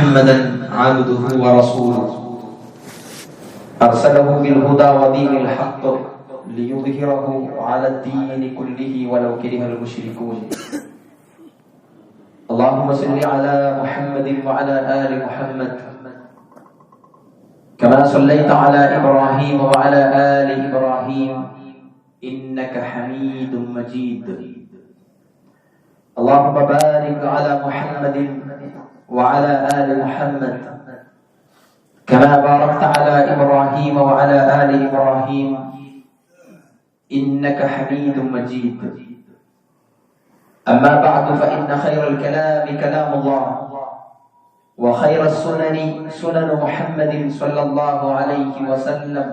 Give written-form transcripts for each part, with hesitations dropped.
محمدا عبده ورسوله أرسله بالهدى ودين الحق ليظهره على الدين كله ولو كره المشركون. اللهم صل على محمد وعلى آل محمد كما صليت على إبراهيم وعلى آل إبراهيم إنك حميد مجيد. اللهم بارك على محمد وعلى آل محمد كما باركت على إبراهيم وعلى آل إبراهيم إنك حميد مجيد. أما بعد فإن خير الكلام كلام الله وخير السنن سنن محمد صلى الله عليه وسلم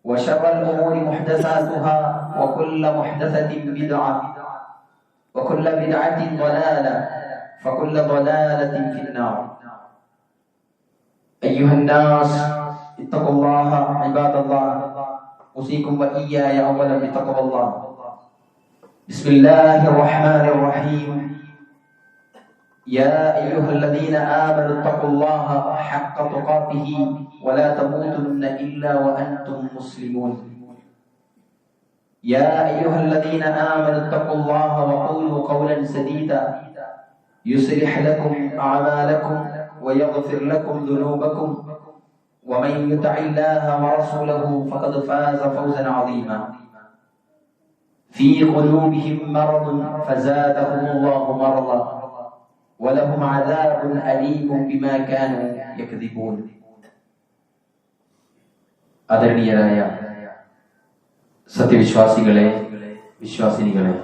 وشر الأمور محدثاتها وكل محدثة بدعة وكل بدعة ضلالة فكل ضلالة في النار. أيها الناس اتقوا الله عباد الله أوصيكم وإياي أولا بتقوى الله. بسم الله الرحمن الرحيم. يا أيها الذين آمنوا اتقوا الله حق تقاته ولا تموتن إلا وأنتم مسلمون. يا أيها الذين آمنوا اتقوا الله وقولوا قولا سديدا يصلح لكم أعمالكم ويغفر لكم ذنوبكم ومن يطع الله ورسوله فقد فاز فوزا عظيما. في قلوبهم مرض فزادهم الله مرضا ولهم عذاب أليم بما كانوا يكذبون. ആദരണീയരായ സത്യവിശ്വാസികളെ, വിശ്വാസിനികളെ,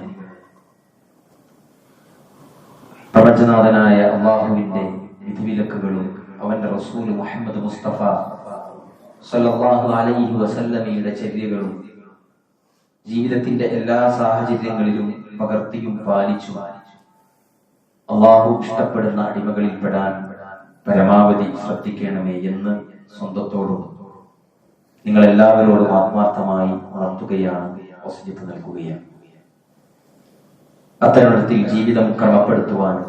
പ്രപഞ്ചനാഥനായ അല്ലാഹുവിന്റെ വിധിവിലക്കുകളും അവന്റെ റസൂൽ മുഹമ്മദ് മുസ്തഫ സല്ലല്ലാഹു അലൈഹി വസല്ലമയുടെ ചര്യകളും ജീവിതത്തിന്റെ എല്ലാ സാഹചര്യങ്ങളിലും പകർത്തിയും പാലിച്ചു അല്ലാഹു ഇഷ്ടപ്പെടുന്ന അടിമകളിൽപ്പെടാൻ പരമാവധി ശ്രദ്ധിക്കണമേ എന്ന് സ്വന്തത്തോടും നിങ്ങൾ എല്ലാവരോടും ആത്മാർത്ഥമായി ഉണർത്തുകയാണ്, വസിയത്ത് നൽകുകയാണ്. അത്തരത്തിൽ ജീവിതം ക്രമപ്പെടുത്തുവാനും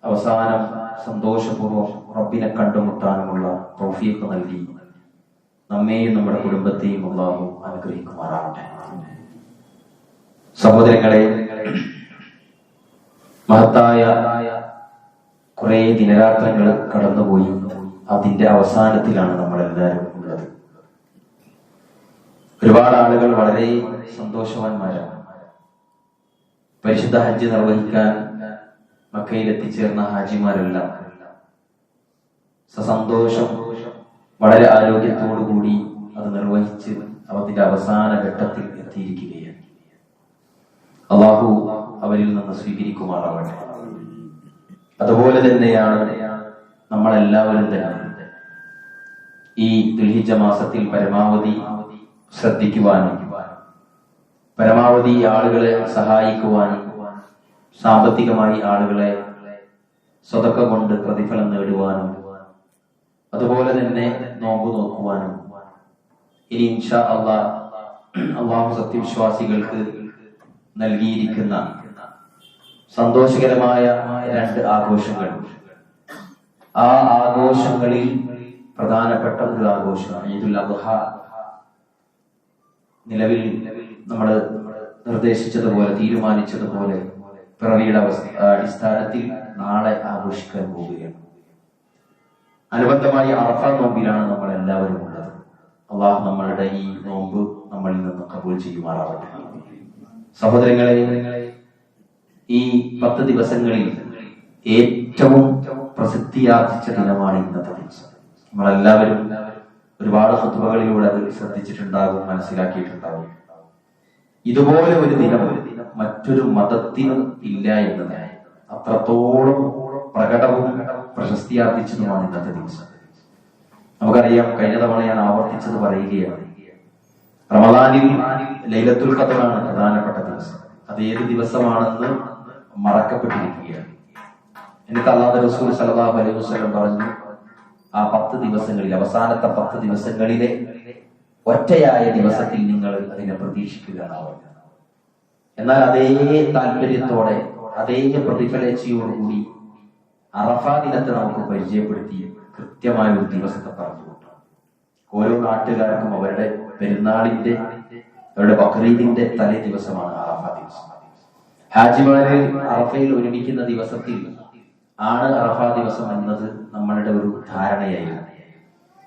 അവസാനം സന്തോഷപൂർവ്വം റബ്ബിനെ കണ്ടുമുട്ടാനുമുള്ള തൗഫീഖ് നൽകി നമ്മെയും നമ്മുടെ കുടുംബത്തെയും അല്ലാഹു അനുഗ്രഹിക്കുമാറാവട്ടെ. സഹോദരങ്ങളെ, മഹത്തായ കുറെ ദിനരാത്രങ്ങൾ കടന്നുപോയി. അതിന്റെ അവസാനത്തിലാണ് നമ്മൾ എല്ലാവരും ഉള്ളത്. ഒരുപാട് ആളുകൾ വളരെ സന്തോഷവാന്മാരാണ്. പരിശുദ്ധ ഹജ്ജ് നിർവഹിക്കാൻ മക്കയിൽ എത്തിച്ചേർന്ന ഹാജിമാരെല്ലാം സസന്തോഷം വളരെ ആരോഗ്യത്തോടുകൂടി അത് നിർവഹിച്ച് അതിന്റെ അവസാന ഘട്ടത്തിൽ എത്തിയിരിക്കുകയാണ്. അല്ലാഹു അവരിൽ നിന്ന് സ്വീകരിക്കുമാറാവട്ടെ. അതുപോലെ തന്നെയാണ് നമ്മളെല്ലാവരും തന്നെ ഈ ദുൽഹിജ്ജ മാസത്തിൽ പരമാവധി ശ്രദ്ധിക്കുവാനും പരമാവധി ആളുകളെ സഹായിക്കുവാനും സാമ്പത്തികമായി ആളുകളെ സ്വതക്ക കൊണ്ട് പ്രതിഫലം നേടുവാനും അതുപോലെ തന്നെ നോമ്പ് നോക്കുവാനും ഇനി ഇൻഷാ അല്ലാഹു സത്യവിശ്വാസികൾക്ക് നൽകിയിരിക്കുന്ന സന്തോഷകരമായ 2 ആഘോഷങ്ങൾ, ആ ആഘോഷങ്ങളിൽ പ്രധാനപ്പെട്ട ഒരു ആഘോഷമാണ് ഈദുൽ അദ്ഹ. നിലവിൽ നമ്മൾ നിർദ്ദേശിച്ചതുപോലെ, തീരുമാനിച്ചതുപോലെ പിറവിയുടെ അടിസ്ഥാനത്തിൽ നാളെ ആഘോഷിക്കാൻ പോവുകയാണ്. അനുബന്ധമായി അറഫ നോമ്പിലാണ് നമ്മൾ എല്ലാവരും ഉള്ളത്. അല്ലാഹു നമ്മളുടെ ഈ നോമ്പ് നമ്മളിൽ നിന്ന് കബൂൽ ചെയ്യുമാറാവട്ടെ. സഹോദരങ്ങളെ, ഈ 10 ദിവസങ്ങളിൽ ഏറ്റവും പ്രസിദ്ധിയാർജിച്ച ദിനമാണ് ഇന്നത്തെ ദിവസം. നമ്മളെല്ലാവരും ഒരുപാട് ഖുത്ബകളിലൂടെ അത് ശ്രദ്ധിച്ചിട്ടുണ്ടാകും, മനസ്സിലാക്കിയിട്ടുണ്ടാകും. ഇതുപോലെ ഒരു ദിനം മറ്റൊരു മതത്തിനും ഇല്ല എന്നതാണ്. അത്രത്തോളം പ്രകടവും പ്രശസ്തിയാർജിച്ചതുമാണ് ഇന്നത്തെ ദിവസം. നമുക്കറിയാം, കഴിഞ്ഞ തവണ ഞാൻ ആവർത്തിച്ചത് പറയുകയാണ്, റമദാനിൽ ലൈലത്തുൽ ഖദ്റാണ് പ്രധാനപ്പെട്ട ദിവസം. അത് ഏത് ദിവസമാണെന്ന് മറക്കപ്പെട്ടിരിക്കുകയാണ്. എന്നിട്ട് അല്ലാഹുവിന്റെ റസൂൽ സല്ലല്ലാഹു അലൈഹി വസല്ലം പറഞ്ഞു, ആ 10 ദിവസങ്ങളിൽ, അവസാനത്തെ 10 ദിവസങ്ങളിലെ ഒറ്റയായ ദിവസത്തിൽ നിങ്ങൾ അതിനെ പ്രതീക്ഷിക്കുക. എന്നാൽ അതേ താല്പര്യത്തോടെ, അതേ പ്രതിഫലേച്ഛയോടുകൂടി അറഫാ ദിനത്തെ നമുക്ക് പരിചയപ്പെടുത്തി കൃത്യമായ ഒരു ദിവസത്തെ പറഞ്ഞുകൊണ്ടാണ്. ഓരോ നാട്ടുകാർക്കും അവരുടെ പെരുന്നാളിന്റെ, അവരുടെ ബക്രീദിന്റെ തലേ ദിവസമാണ് അറഫാ ദിവസം. ഹാജിമാര് അറഫയിൽ ഒരുമിക്കുന്ന ദിവസത്തിൽ ആണ് അറഫാ ദിവസം എന്നത് നമ്മളുടെ ഒരു ധാരണയായിരുന്നു.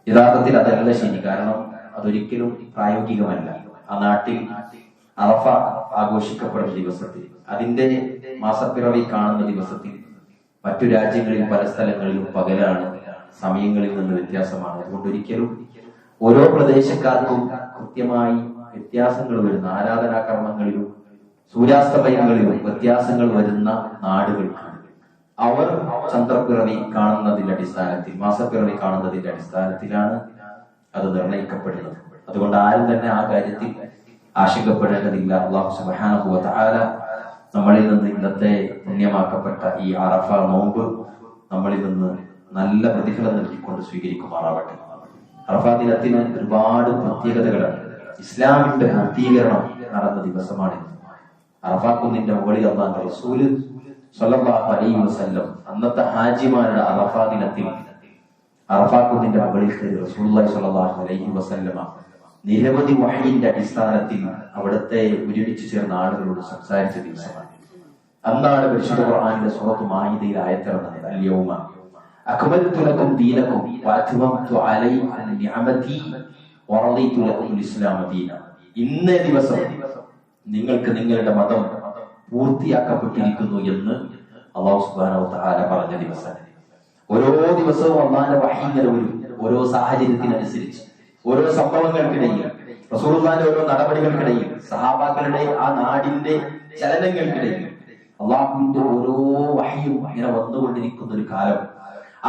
യഥാർത്ഥത്തിൽ അതല്ല ശരി. കാരണം അതൊരിക്കലും പ്രായോഗികമല്ല. ആ നാട്ടിൽ അറഫ ആഘോഷിക്കപ്പെടുന്ന ദിവസത്തിൽ, അതിന്റെ മാസപ്പിറവി കാണുന്ന ദിവസത്തിൽ മറ്റു രാജ്യങ്ങളിൽ പല സ്ഥലങ്ങളിലും പകലാണ്, സമയങ്ങളിൽ നിന്ന് വ്യത്യാസമാണ്. അതുകൊണ്ട് ഒരിക്കലും ഓരോ പ്രദേശക്കാർക്കും കൃത്യമായി വ്യത്യാസങ്ങൾ വരുന്ന, ആരാധനാകർമ്മങ്ങളിലും സൂര്യാസ്തമയങ്ങളിലും വ്യത്യാസങ്ങൾ വരുന്ന നാടുകൾക്ക് അവർ ചന്ദ്രപ്പിറവി കാണുന്നതിന്റെ അടിസ്ഥാനത്തിൽ, മാസപ്പിറവി കാണുന്നതിന്റെ അടിസ്ഥാനത്തിലാണ് അത് നിർണയിക്കപ്പെടുന്നത്. അതുകൊണ്ട് ആരും തന്നെ ആ കാര്യത്തിൽ ആശങ്കപ്പെടേണ്ടതില്ല. അല്ലാഹു സുബ്ഹാനഹു വ തആല നമ്മളിൽ നിന്ന് ഇന്നത്തെ പുണ്യമാക്കപ്പെട്ട ഈ അറഫ നോമ്പ് നമ്മളിൽ നിന്ന് നല്ല പ്രതിഫലം നൽകിക്കൊണ്ട് സ്വീകരിക്കുമാറാവട്ടെ. അറഫ ദിനത്തിന് ഒരുപാട് പ്രത്യേകതകളാണ്. ഇസ്ലാമിന്റെ പൂർത്തീകരണം നടന്ന ദിവസമാണ് അറഫ കുന്നിന്റെ മുകളിൽ അല്ലാഹുവിന്റെ റസൂല് സ്വല്ലല്ലാഹു അലൈഹി വസല്ലം അന്നത്തെ ഹാജിമാരുടെ അറഫ ദിനത്തിൽ അറഫ കുന്നിന്റെ മുകളിൽ കയറി റസൂലുള്ളാഹി സ്വല്ലല്ലാഹു അലൈഹി വസല്ലമ നിരവധി വഹയിന്റെ അടിസ്ഥാനത്തിൽ അവിടുത്തെ ഒരുമിച്ച് ചേർന്ന ആളുകളോട് സംസാരിച്ച ദിവസമാണ്. അന്നാണ് പരിശുദ്ധ ഖുർആനിന്റെ സൂറത്ത് മാഇദയിൽ ആയത്തിറങ്ങുന്നത്. അൽ-യൗമ അക്മൽതു ലക്കും ദീനക്കും വഅത്മംതു അലൈക്കും നിഅമതി വറദീതു ലക്കും അൽ-ഇസ്ലാമ ദീന. ഇന്നേ ദിവസം നിങ്ങൾക്ക് നിങ്ങളുടെ മതം പൂർത്തിയാക്കപ്പെട്ടിരിക്കുന്നു എന്ന് അല്ലാഹു സുബ്ഹാനഹു വ തആല പറഞ്ഞ ദിവസം. ഓരോ ദിവസവും അല്ലാഹുവിന്റെ വഹി ഇങ്ങനെ വരും. ഓരോ സാഹചര്യത്തിനനുസരിച്ച്, ഓരോ സംഭവങ്ങൾക്കിടയിൽ, റസൂലുള്ളാഹിന്റെ ഓരോ നടപടികൾക്കിടയിൽ, സഹാബാക്കളുടെ ആ നാടിന്റെ ചലനങ്ങൾക്കിടയിൽ അല്ലാഹുവിന്റെ ഓരോ വഹിയും ഇങ്ങനെ വന്നുകൊണ്ടിരിക്കുന്ന ഒരു കാലം.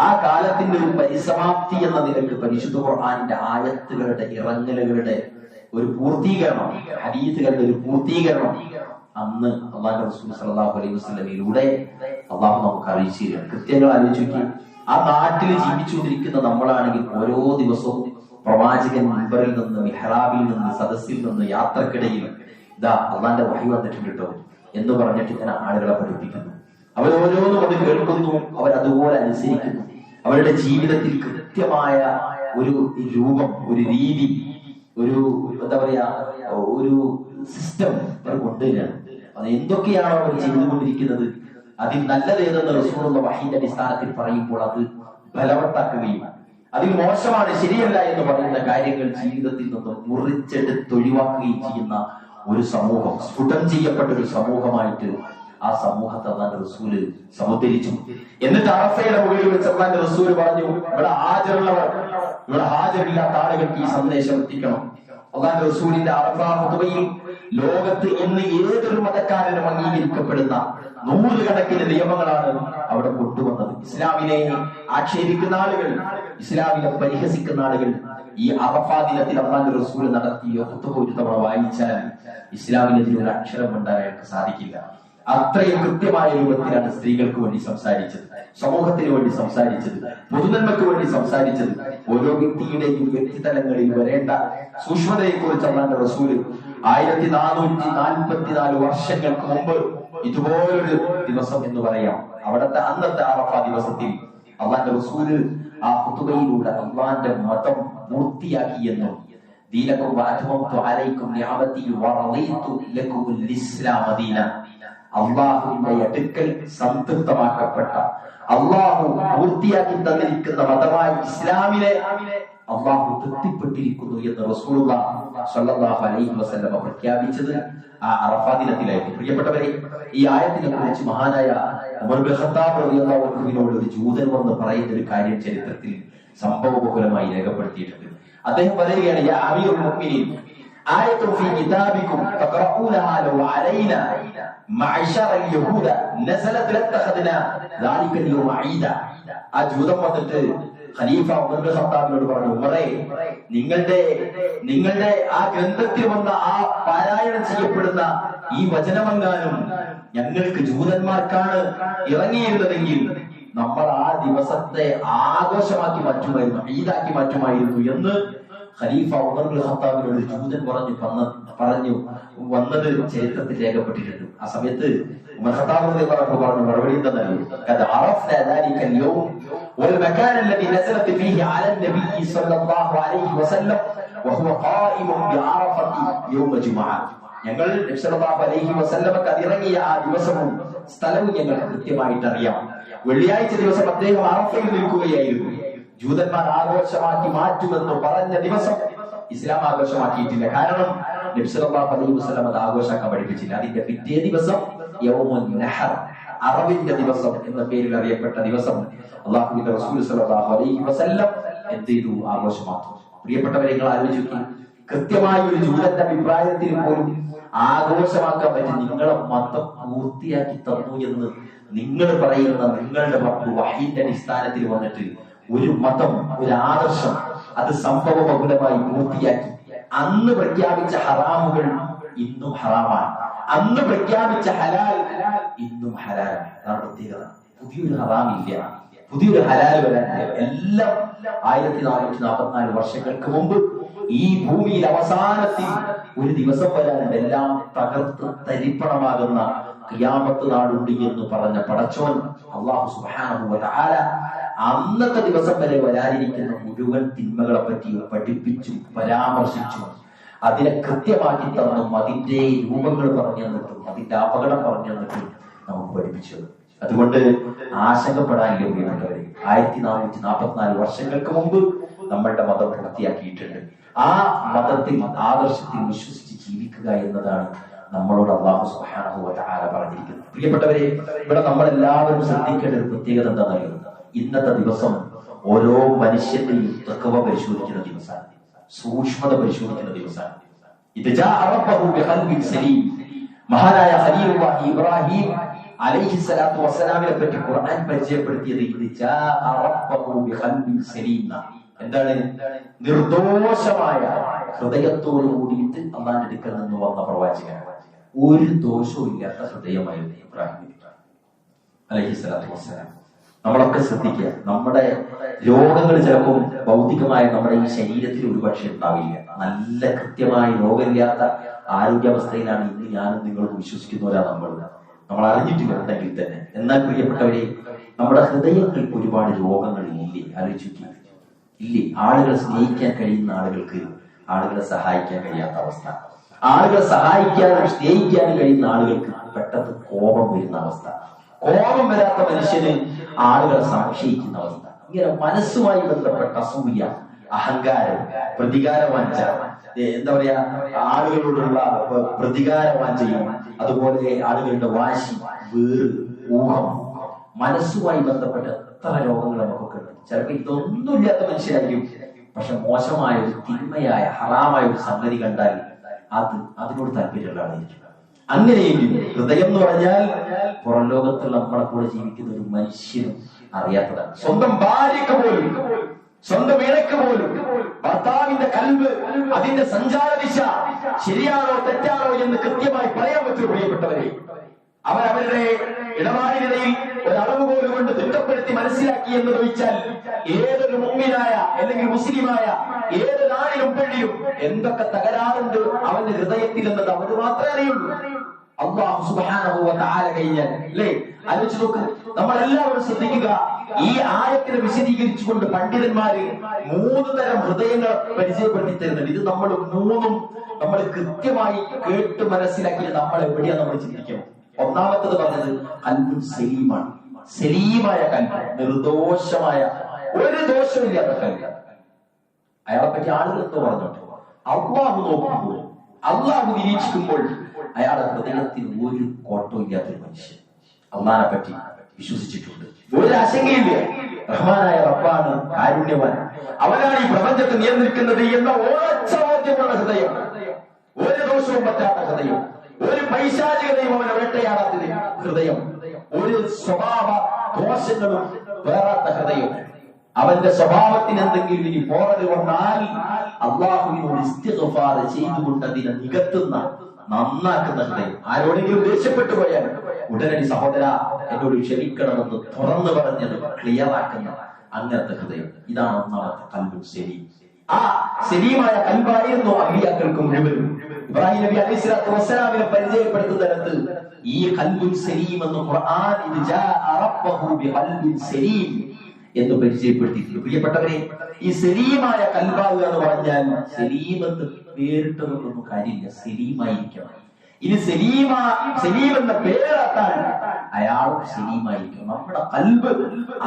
ആ കാലത്തിന്റെ ഒരു പരിസമാപ്തി എന്ന നിലയ്ക്ക് പരിശുദ്ധ ഖുർആനിന്റെ ആയത്തുകളുടെ ഇറങ്ങലുകളുടെ ഒരു പൂർത്തീകരണം, ഹദീസുകളുടെ ഒരു പൂർത്തീകരണം അന്ന് അല്ലാഹുവിന്റെ റസൂൽ സ്വല്ലല്ലാഹു അലൈഹി വസല്ലമയിലൂടെ അല്ലാഹു നമുക്ക് അറിയിച്ചു തരും. കൃത്യങ്ങൾ ആലോചിച്ച് നോക്കി. ആ നാട്ടിൽ ജീവിച്ചുകൊണ്ടിരിക്കുന്ന നമ്മളാണെങ്കിൽ ഓരോ ദിവസവും പ്രവാചകൻ മിമ്പറിൽ നിന്ന്, മിഹ്റാബിൽ നിന്ന്, സദസ്സിൽ നിന്ന്, യാത്രക്കിടയിൽ ഇതാ അള്ളാന്റെ വഹി വന്നിട്ടുണ്ട് കേട്ടോ എന്ന് പറഞ്ഞിട്ട് ഇങ്ങനെ ആളുകളെ പഠിപ്പിക്കുന്നു. അവരോരോന്നും അത് കേൾക്കുന്നു, അവരതുപോലെ അനുസരിക്കുന്നു. അവരുടെ ജീവിതത്തിൽ കൃത്യമായ ഒരു രൂപം, ഒരു രീതി, ഒരു എന്താ പറയാ, ഒരു സിസ്റ്റം അവർ കൊണ്ടുവരികയാണ്. അത് എന്തൊക്കെയാണോ അവർ ചെയ്തുകൊണ്ടിരിക്കുന്നത് അതിൽ നല്ലതേതെന്ന് റസൂലുള്ള വഹീന്റെ അടിസ്ഥാനത്തിൽ പറയുമ്പോൾ അത് ബലവത്താക്കുകയും അതിൽ മോശമാണ്, ശരിയല്ല എന്ന് പറയുന്ന കാര്യങ്ങൾ ജീവിതത്തിൽ നിന്ന് മുറിച്ചെടുത്ത് ഒഴിവാക്കുകയും ചെയ്യുന്ന ഒരു സമൂഹം, സ്ഫുടം ചെയ്യപ്പെട്ട ഒരു സമൂഹമായിട്ട് ആ സമൂഹത്തെ അല്ലാഹുവിന്റെ റസൂല് സമുദ്ധരിച്ചു. എന്നിട്ട് അറഫയുടെ മുകളിൽ വെച്ച് അല്ലാഹുവിന്റെ റസൂല് പറഞ്ഞു, ഇവിടെ ഹാജറുള്ളവർ, ഇവിടെ ഹാജറില്ലാത്ത ആളുകൾക്ക് ഈ സന്ദേശം എത്തിക്കണം. അല്ലാഹുവിന്റെ റസൂലിന്റെ അറഫ ഖുതുബയിൽ ലോകത്ത് ഇന്ന് ഏതൊരു മതക്കാരനും അംഗീകരിക്കപ്പെടുന്ന നൂറുകണക്കിന് നിയമങ്ങളാണ് അവിടെ കൊണ്ടുവന്നത്. ഇസ്ലാമിനെ ആക്ഷേപിക്കുന്ന ആളുകൾ, ഇസ്ലാമിനെ പരിഹസിക്കുന്ന ആളുകൾ ഈ അറഫാ ദിനത്തിൽ അല്ലാഹുവിന്റെ റസൂൽ നടത്തിയ ഖുതുബ ഒരു തവണ വായിച്ചാൽ ഇസ്ലാമിനെതിരെ ഒരു അക്ഷരം ഉണ്ടാകാൻ സാധിക്കില്ല. അത്രയും കൃത്യമായ രൂപത്തിലാണ് സ്ത്രീകൾക്ക് വേണ്ടി സംസാരിച്ചത്, സമൂഹത്തിന് വേണ്ടി സംസാരിച്ചത്, പൊതുനന്മയ്ക്ക് വേണ്ടി സംസാരിച്ചത്. ഓരോ വ്യക്തിയുടെയും വ്യക്തിതലങ്ങളിൽ വരേണ്ട സൂക്ഷ്മതയെ കുറിച്ച് അല്ലാഹുവിന്റെ റസൂൽ 1444 വർഷങ്ങൾക്ക് മുമ്പ് ഇതുപോലൊരു ദിവസം എന്ന് പറയാം, അവിടുത്തെ അന്നത്തെ അറഫ ദിവസത്തിൽ അല്ലാഹുവിന്റെ റസൂൽ ആ ഖുതുബയിലൂടെ അല്ലാഹുവിന്റെ മതം പൂർത്തിയാക്കി എന്നും ദീനക്കും വഅത്മംതു അലൈക്കും നിഅമതി വറദീതു ലക്കും അൽ-ഇസ്ലാമ ദീന, അല്ലാഹുവിന്റെ അടുക്കൽ സംതൃപ്തമാക്കപ്പെട്ട, അല്ലാഹു പൂർത്തിയാക്കി തന്നിരിക്കുന്ന മതമായ ഇസ്ലാമിനെ അല്ലാഹു തൃപ്തിപ്പെട്ടിരിക്കുന്നു എന്ന് റസൂലുള്ളാഹി സ്വല്ലല്ലാഹു അലൈഹി വസല്ലം പ്രഖ്യാപിച്ചത് ആ അറഫാ ദിനത്തിലായിരുന്നു. പ്രിയപ്പെട്ടവരെ, ഈ ആയത്തിനെ കുറിച്ച് മഹാനായ ഉമർ ഇബ്നു ഖത്താബ് റളിയല്ലാഹു അൻഹുവിനോട് ഒരു ജൂതൻ വന്ന് പറയുന്ന ഒരു കാര്യം ചരിത്രത്തിൽ സംഭവബഹുലമായി രേഖപ്പെടുത്തിയിട്ടുണ്ട്. അദ്ദേഹം പറയുകയാണ്, യാ അമീറുൽ മുഅ്മിനീൻ, ആയത്തുൻ ഫീ കിതാബികും തഖറഊനഹാ ലൗ അലൈനാ മഅശറൽ യഹൂദ നസലത് ലത്തഖദ്നാ ദാലിക യൗമ ഈദ. ആ ജൂതൻ വന്നിട്ട് ഖലീഫ ഉമർ ഇബ്നു ഖത്താബിനോട് പറഞ്ഞു, ഉമറേ, നിങ്ങളുടെ ആ ഗ്രന്ഥത്തിൽ വന്ന ആ പാരായണം ചെയ്യപ്പെടുന്ന ഈ വചനമെങ്ങാനും ഞങ്ങൾക്ക് ജൂതന്മാർക്കാണ് ഇറങ്ങിയിരുന്നതെങ്കിൽ നമ്മൾ ആ ദിവസത്തെ ആഘോഷമാക്കി മാറ്റുമായിരുന്നു, ഈദാക്കി മാറ്റുമായിരുന്നു എന്ന് ഖലീഫ ഉമർ ഇബ്നുൽ ഖത്താബിനോട് ജൂതൻ പറഞ്ഞു വന്നത് ചരിത്രത്തിൽ രേഖപ്പെട്ടിട്ടുണ്ട്. ആ സമയത്ത് ഉമർ ഖത്താബ് റളിയല്ലാഹു അൻഹു പറഞ്ഞു മറുപടി എന്തെന്നറിയോ? ഖദ അറഫ്ന ദാലിക അൽ-യൗം വൽ-മകാൻ അല്ലദി നസലത് ഫീഹി അല നബി സ്വല്ലല്ലാഹു അലൈഹി വസല്ലം വഹുവ ഖായിമുൻ ബിഅറഫത്തി യൗമ ജുമുഅ. ഞങ്ങൾ നബി സല്ലല്ലാഹു അലൈഹി വസല്ലമക്ക് ഇറങ്ങിയ ആ ദിവസവും സ്ഥലവും ഞങ്ങൾ കൃത്യമായിട്ട് അറിയാം. വെള്ളിയാഴ്ച ദിവസം അദ്ദേഹം അറഫയിൽ നിൽക്കുകയായിരുന്നു. ജൂതന്മാർ ആഘോഷമാക്കി മാറ്റുമെന്ന് പറഞ്ഞ ദിവസം ഇസ്ലാം ആഘോഷമാക്കിയിട്ടില്ല. കാരണം നബി സല്ലല്ലാഹു അലൈഹി വസല്ലം അത് ആഘോഷാക്കാൻ പഠിപ്പിച്ചില്ല. അതിന്റെ പിറ്റേ ദിവസം യൗമുൻ നഹർ, അറവിന്റെ ദിവസം എന്ന പേരിൽ അറിയപ്പെട്ട ദിവസം അല്ലാഹുവിന്റെ റസൂൽ സല്ലല്ലാഹു അലൈഹി വസല്ലം എന്ത് ചെയ്തു? ആഘോഷമാക്കി. പ്രിയപ്പെട്ടവരെ, നിങ്ങൾ ആലോചിച്ചു, കൃത്യമായ ഒരു ജൂതന്റെ അഭിപ്രായത്തിൽ പോലും ആഘോഷമാക്കാൻ പറ്റി നിങ്ങളെ മതം പൂർത്തിയാക്കി തന്നു എന്ന് നിങ്ങൾ പറയുന്ന നിങ്ങളുടെ വഹീന്റെ അടിസ്ഥാനത്തിൽ വന്നിട്ട് ഒരു മതം, ഒരു ആദർശം അത് സംഭവബഹുലമായി പൂർത്തിയാക്കി. അന്ന് പ്രഖ്യാപിച്ച ഹറാമുകൾ ഇന്നും ഹറാമാണ്, അന്ന് പ്രഖ്യാപിച്ച ഹലാൽ ഇന്നും ഹലാലാണ്. അതാണ് പ്രത്യേകത. പുതിയൊരു ഹറാമില്ല, പുതിയൊരു ഹലാൽ വരാനില്ല. എല്ലാം 1444 വർഷങ്ങൾക്ക് മുമ്പ് ഈ ഭൂമിയിൽ അവസാനത്തിൽ ഒരു ദിവസം വരാനുണ്ട്. എല്ലാം തകർത്ത് തരിപ്പണമാകുന്ന ഖിയാമത്ത് നാടുണ്ട് എന്ന് പറഞ്ഞ പടച്ചോൻ അല്ലാഹു സുബ്ഹാനഹു വ തആല അന്നത്തെ ദിവസം വരെ വരാനിരിക്കുന്ന മുഴുവൻ തിന്മകളെ പറ്റി പഠിപ്പിച്ചു, പരാമർശിച്ചു, അതിനെ കൃത്യമാക്കി തന്നും അതിന്റെ രൂപങ്ങൾ പറഞ്ഞു തന്നിട്ടും അതിന്റെ അപകടം പറഞ്ഞു തന്നിട്ടും നമുക്ക് പഠിപ്പിച്ചത്. അതുകൊണ്ട് ആശങ്കപ്പെടാനില്ല പ്രിയപ്പെട്ടവരെ. 1444 വർഷങ്ങൾക്ക് മുമ്പ് നമ്മളുടെ മതം പൂർത്തിയാക്കിയിട്ടുണ്ട്. ആ മതത്തിൽ, ആദർശത്തിൽ വിശ്വസിച്ച് ജീവിക്കുക എന്നതാണ് നമ്മളോട് അല്ലാഹു സുബ്ഹാനഹു വ തആല പറഞ്ഞിരിക്കുന്നത്. പ്രിയപ്പെട്ടവരെ, ഇവിടെ നമ്മളെല്ലാവരും ശ്രദ്ധിക്കേണ്ട ഒരു പ്രത്യേകത എന്താണെന്നറിയോ? ഇന്നത്തെ ദിവസം ഓരോ മനുഷ്യന്റെയും തഖ്വ പരിശോധിക്കുന്ന ദിവസമാണ്, സൂക്ഷ്മത പരിശോധിക്കുന്ന ദിവസമാണ്. ഇത് മഹാനായ ഖലീലുല്ലാഹി ഇബ്രാഹിം അലൈഹി സ്വലാത്തു വസ്സലാമിനെ പറ്റി ഖുർആൻ പരിചയപ്പെടുത്തിയത് എന്താണ്? നിർദോഷമായ ഹൃദയത്തോട് കൂടിയിട്ട് അള്ളാന്റെ അടുക്കൽ നിന്ന് വന്ന പ്രവാചകൻ. ഒരു ദോഷവും ഇല്ലാത്ത ഹൃദയമായിരുന്നു ഇബ്രാഹിം അലൈഹി സ്വലാത്തു വസ്സലാം. നമ്മളൊക്കെ ശ്രദ്ധിക്കുക, നമ്മുടെ രോഗങ്ങൾ ചിലപ്പോൾ ഭൗതികമായ നമ്മുടെ ഈ ശരീരത്തിൽ ഒരുപക്ഷെ ഉണ്ടാവില്ല. നല്ല കൃത്യമായി രോഗമില്ലാത്ത ആരോഗ്യാവസ്ഥയിലാണ് ഇന്ന് ഞാനും നിങ്ങളും വിശ്വസിക്കുന്നവരാണ് നമ്മൾ അറിഞ്ഞിട്ടില്ല ഉണ്ടെങ്കിൽ തന്നെ. എന്നാൽ പ്രിയപ്പെട്ടവരെ, നമ്മുടെ ഹൃദയങ്ങൾക്ക് ഒരുപാട് രോഗങ്ങൾ ഇല്ലേ? ആലോചിക്കുക. ഇല്ലേ? ആളുകളെ സ്നേഹിക്കാൻ കഴിയുന്ന ആളുകൾക്ക് ആളുകളെ സഹായിക്കാൻ കഴിയാത്ത അവസ്ഥ, ആളുകളെ സഹായിക്കാനും സ്നേഹിക്കാനും കഴിയുന്ന ആളുകൾക്ക് പെട്ടെന്ന് കോപം വരുന്ന അവസ്ഥ, കോപം വരാത്ത മനുഷ്യന് ആളുകളെ സംശയിക്കുന്ന അവസ്ഥ. ഇങ്ങനെ മനസ്സുമായി ബന്ധപ്പെട്ട അസൂയ, അഹങ്കാരം, പ്രതികാരവാഞ്ച, എന്താ പറയാ, ആളുകളോടുള്ള പ്രതികാരവാഞ്ചയും അതുപോലെ ആളുകളുടെ വാശി, വേറ്, ഊഹം, മനസ്സുമായി ബന്ധപ്പെട്ട എത്ര രോഗങ്ങൾ നമുക്കൊക്കെ ഉണ്ട്. ചിലപ്പോൾ ഇതൊന്നുമില്ലാത്ത മനുഷ്യരായിരിക്കും, പക്ഷെ മോശമായ ഒരു തിന്മയായ ഹറാമായ ഒരു സംഗതി കണ്ടാൽ അതിനോട് താല്പര്യമുള്ള ആളായിരിക്കും. അങ്ങനെയെങ്കിൽ ഹൃദയം എന്ന് പറഞ്ഞാൽ പുറം ലോകത്തുള്ള നമ്മളെ കൂടെ ജീവിക്കുന്ന ഒരു മനുഷ്യനും അറിയാത്തതാണ്. സ്വന്തം ഭാര്യക്ക് പോലും, സ്വന്തം ഇണക്ക് പോലും ഭർത്താവിന്റെ കൽബ്, അതിന്റെ സഞ്ചാരദിശ ശരിയാണോ തെറ്റാണോ എന്ന് കൃത്യമായി പറയാൻ പറ്റും. പ്രിയപ്പെട്ടവരെ, അവരവരുടെ ഇടപാടിനിടയിൽ ഒരളവ് പോലും കൊണ്ട് തിട്ടപ്പെടുത്തി മനസ്സിലാക്കി എന്ന് ചോദിച്ചാൽ ഏതൊരു മുഅ്മിനായ അല്ലെങ്കിൽ മുസ്ലിമായ ഏതൊരു ആണിനും പെണ്ണിനും എന്തൊക്കെ തകരാറുണ്ട് അവന്റെ ഹൃദയത്തിൽ എന്നത് അവന് മാത്രമേ അറിയുള്ളൂ. അല്ലാഹു സുബ്ഹാനഹു വ തആല കഴിഞ്ഞാൽ അല്ലേ? ആലോചിച്ച് നോക്ക്. നമ്മളെല്ലാവരും ശ്രദ്ധിക്കുക. ഈ ആയത്തിനെ വിശദീകരിച്ചുകൊണ്ട് പണ്ഡിതന്മാര് 3 തരം ഹൃദയങ്ങൾ പരിചയപ്പെടുത്തി തരുന്നുണ്ട്. ഇത് നമ്മൾ കൃത്യമായി കേട്ട് മനസ്സിലാക്കി നമ്മൾ എവിടെയാണ് നമ്മൾ ചിന്തിക്കണം. ഒന്നാമത്തത് പറഞ്ഞത് ഖൽബുൻ സലീമാണ്. സലീമായ കൽബ്, നിർദോഷമായ, ഒരു ദോഷമില്ലാത്ത കൽബ്. അയാളെ പറ്റി ആളുകൾ എന്തോ പറഞ്ഞോട്ടെ, അല്ലാഹു നോക്കുമ്പോൾ, അല്ലാഹു നിരീക്ഷിക്കുമ്പോൾ അയാളുടെ ഹൃദയത്തിൽ ഒരു കോട്ടവും ഇല്ലാത്തൊരു മനുഷ്യൻ അള്ളാനെ പറ്റി വിശ്വസിച്ചിട്ടുണ്ട്. ഒരു ആശങ്കയില്ല. റഹ്മാനായ റബ്ബാണ്, കാരുണ്യവാൻ, അവനാണ് ഈ പ്രപഞ്ചത്തെ നിയന്ത്രിക്കുന്നത് എന്ന ഉറച്ച ബോധ്യമുള്ള ഹൃദയം, ഒരു ദോഷവും പറ്റാത്ത ഹൃദയം, ഒരു പൈശാചികതയും അവനെ വേട്ടയാടാത്ത ഹൃദയം, ഒരു സ്വഭാവ ദോഷങ്ങളും വേറാത്ത ഹൃദയം. അവന്റെ സ്വഭാവത്തിന് എന്തെങ്കിലും ഇനി പോറൽ വന്നാൽ അള്ളാഹുവിനോട് ഇസ്തിഗ്ഫാർ ചെയ്തുകൊണ്ട് അതിനെ നികത്തുന്ന, നന്നാക്കുന്ന ഹൃദയം. ആരോടെങ്കിലും ദേഷ്യപ്പെട്ടു പോയാൽ ഉടനടി സഹോദര എന്നോട് ക്ഷമിക്കണമെന്ന് തുറന്നു പറഞ്ഞത് ക്ലിയർ ആക്കുന്ന അങ്ങനത്തെ ഹൃദയം. ഇതാണ് ഒന്നാമത്തെ ഖൽബുൻ സലീം. ആ സലീമായ കൽബായിരുന്നു അമ്പിയാക്കൾക്ക് മുഴുവനും. ഇബ്രാഹിം നബി അലൈഹി സ്വലാത്തു വസ്സലാമിനെ പരിചയപ്പെടുത്തുന്നിടത്ത് ഈ ഖൽബുൻ സലീം എന്ന് ഖുർആൻ ഇദ് ജാഅ റബ്ബഹു ബിഖൽബിൻ സലീം എന്ന് പരിചയപ്പെടുത്തിയിട്ടുണ്ട്. പ്രിയപ്പെട്ടവരെ, ഈ സലീമായ കൽബാവുക എന്ന് പറഞ്ഞാൽ സലീം എന്ന് പേരിട്ടതൊന്നും കാര്യമില്ല, സലീമായിരിക്കണം. ഇനി സലീം എന്ന പേരാക്കാൻ അയാൾ സലീമായിരിക്കണം. നമ്മുടെ കൽബ്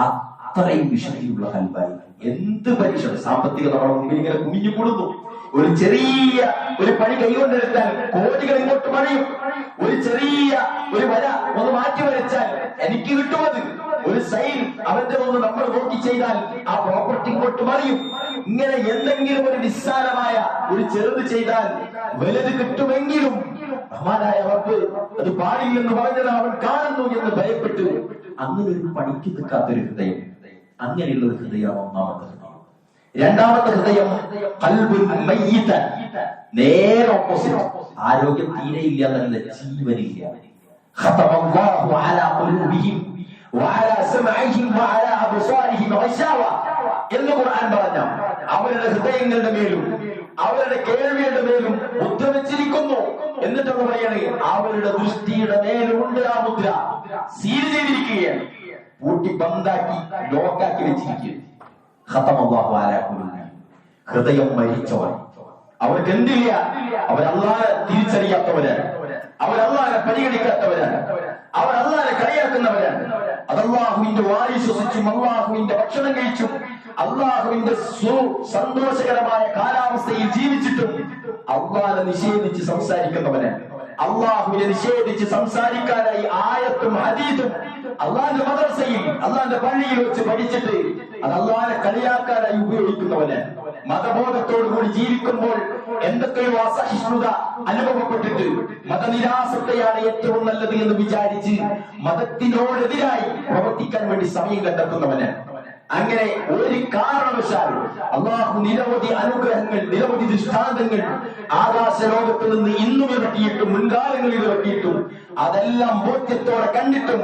അത്രയും വിശുദ്ധിയുള്ള കൽബായി. എന്ത് പരീക്ഷ സാമ്പത്തിക നമ്മുടെ മുമ്പിൽ ഇങ്ങനെ കുമിഞ്ഞു കൂടുന്നു. ഒരു ചെറിയ ഒരു പണി കൈകൊണ്ടെടുത്താൽ കോടികൾ ഇങ്ങോട്ട് മഴയും. ഒരു ചെറിയ ഒരു വര ഒന്ന് മാറ്റി വരച്ചാൽ എനിക്ക് കിട്ടുമത്. ഒരു സൈൻ അവന്റെ ഒന്ന് നമ്മൾ നോക്കി ചെയ്താൽ ആ പ്രോപ്പർട്ടി ഇങ്ങോട്ട് മറിയും. ഇങ്ങനെ എന്തെങ്കിലും ഒരു നിസ്സാരമായ ഒരു ചെറുത് ചെയ്താൽ വലുത് കിട്ടുമെങ്കിലും റഹ്മാനായ റബ്ബ് അത് പാടില്ലെന്ന് പറഞ്ഞത് അവൻ കാണുന്നു എന്ന് ഭയപ്പെട്ടു അങ്ങനെ ഒരു പണിക്ക് നിൽക്കാത്തൊരു ഹൃദയം. അങ്ങനെയുള്ള ഒരു ഹൃദയമാണ് ഒന്നാമത്തെ ഹൃദയം. രണ്ടാമത്തെ ഹൃദയം ഖൽബുൻ മയ്യിതൻ, നേരെ ഓപ്പോസിറ്റ്. ആരോഗ്യം തീരെയില്ല എന്നല്ല, ജീവനില്ല. ഖതമല്ലാഹു അലാ ഖുലൂബിഹിം വഅലാ സമഇഹിം വഅലാ അബ്സാരിഹിം ഗശാവ എന്ന് ഖുർആൻ പറഞ്ഞ അവരുടെ ഹൃദയങ്ങളുടെ മേലും അവരുടെ കേൾവിയുടെ മേലും മുദ്ര വെച്ചിരിക്കുന്നു. എന്നിട്ടാണ് പറയണേ അവരുടെ ദൃഷ്ടിയുടെ മേലുണ്ട് ആ മുദ്ര. സീൽ ചെയ്തിരിക്കുകയാണ്, പൂട്ടി ബന്ധാക്കി ലോക്കാക്കി വെച്ചിരിക്കുകയാണ്. ഖതമല്ലാഹു അലാ ഖുലൂബിഹിം, ഹൃദയം മരിച്ചവർ. അവർക്ക് എന്തില്ല? അവർ അല്ലാഹുവെ തിരിച്ചറിയാത്തവരാണ്, അവർ അല്ലാഹുവെ പരിഗണിക്കാത്തവരാണ്, അവർ അല്ലാഹുവെ കളിയാക്കുന്നവരാണ്. അത് അല്ലാഹുവിന്റെ വായു ശ്വസിച്ചും അല്ലാഹുവിന്റെ ഭക്ഷണം കഴിച്ചും അല്ലാഹുവിന്റെ സന്തോഷകരമായ കാലാവസ്ഥയിൽ ജീവിച്ചിട്ടും അല്ലാഹുവിനെ നിഷേധിച്ച് സംസാരിക്കുന്നവനാണ്. അല്ലാഹുവിനെ നിഷേധിച്ച് സംസാരിക്കാനായി ആയത്തും ഹദീസും അള്ളാന്റെ മദ്രസയിൽ അള്ളാന്റെ പള്ളിയിൽ വെച്ച് പഠിച്ചിട്ട് അത് അള്ളാനെ കളിയാക്കാനായി ഉപയോഗിക്കുന്നവന്. മതബോധത്തോടുകൂടി ജീവിക്കുമ്പോൾ എന്തൊക്കെയോ അസഹിഷ്ണുത അനുഭവപ്പെട്ടിട്ട് മതനിരാസത്തെയാണ് ഏറ്റവും നല്ലത് എന്ന് വിചാരിച്ച് മതത്തിനോടെതിരായി പ്രവർത്തിക്കാൻ വേണ്ടി സമയം കണ്ടെത്തുന്നവന്. അങ്ങനെ ഒരു കാരണവശാലും അള്ളാഹു നിരവധി അനുഗ്രഹങ്ങൾ, നിരവധി ദൃഷ്ടാന്തങ്ങൾ ആകാശ ലോകത്ത് നിന്ന് ഇന്നും ഇറക്കിയിട്ടും മുൻകാലങ്ങളിൽ ഇറക്കിയിട്ടും അതെല്ലാം ബോധ്യത്തോടെ കണ്ടിട്ടും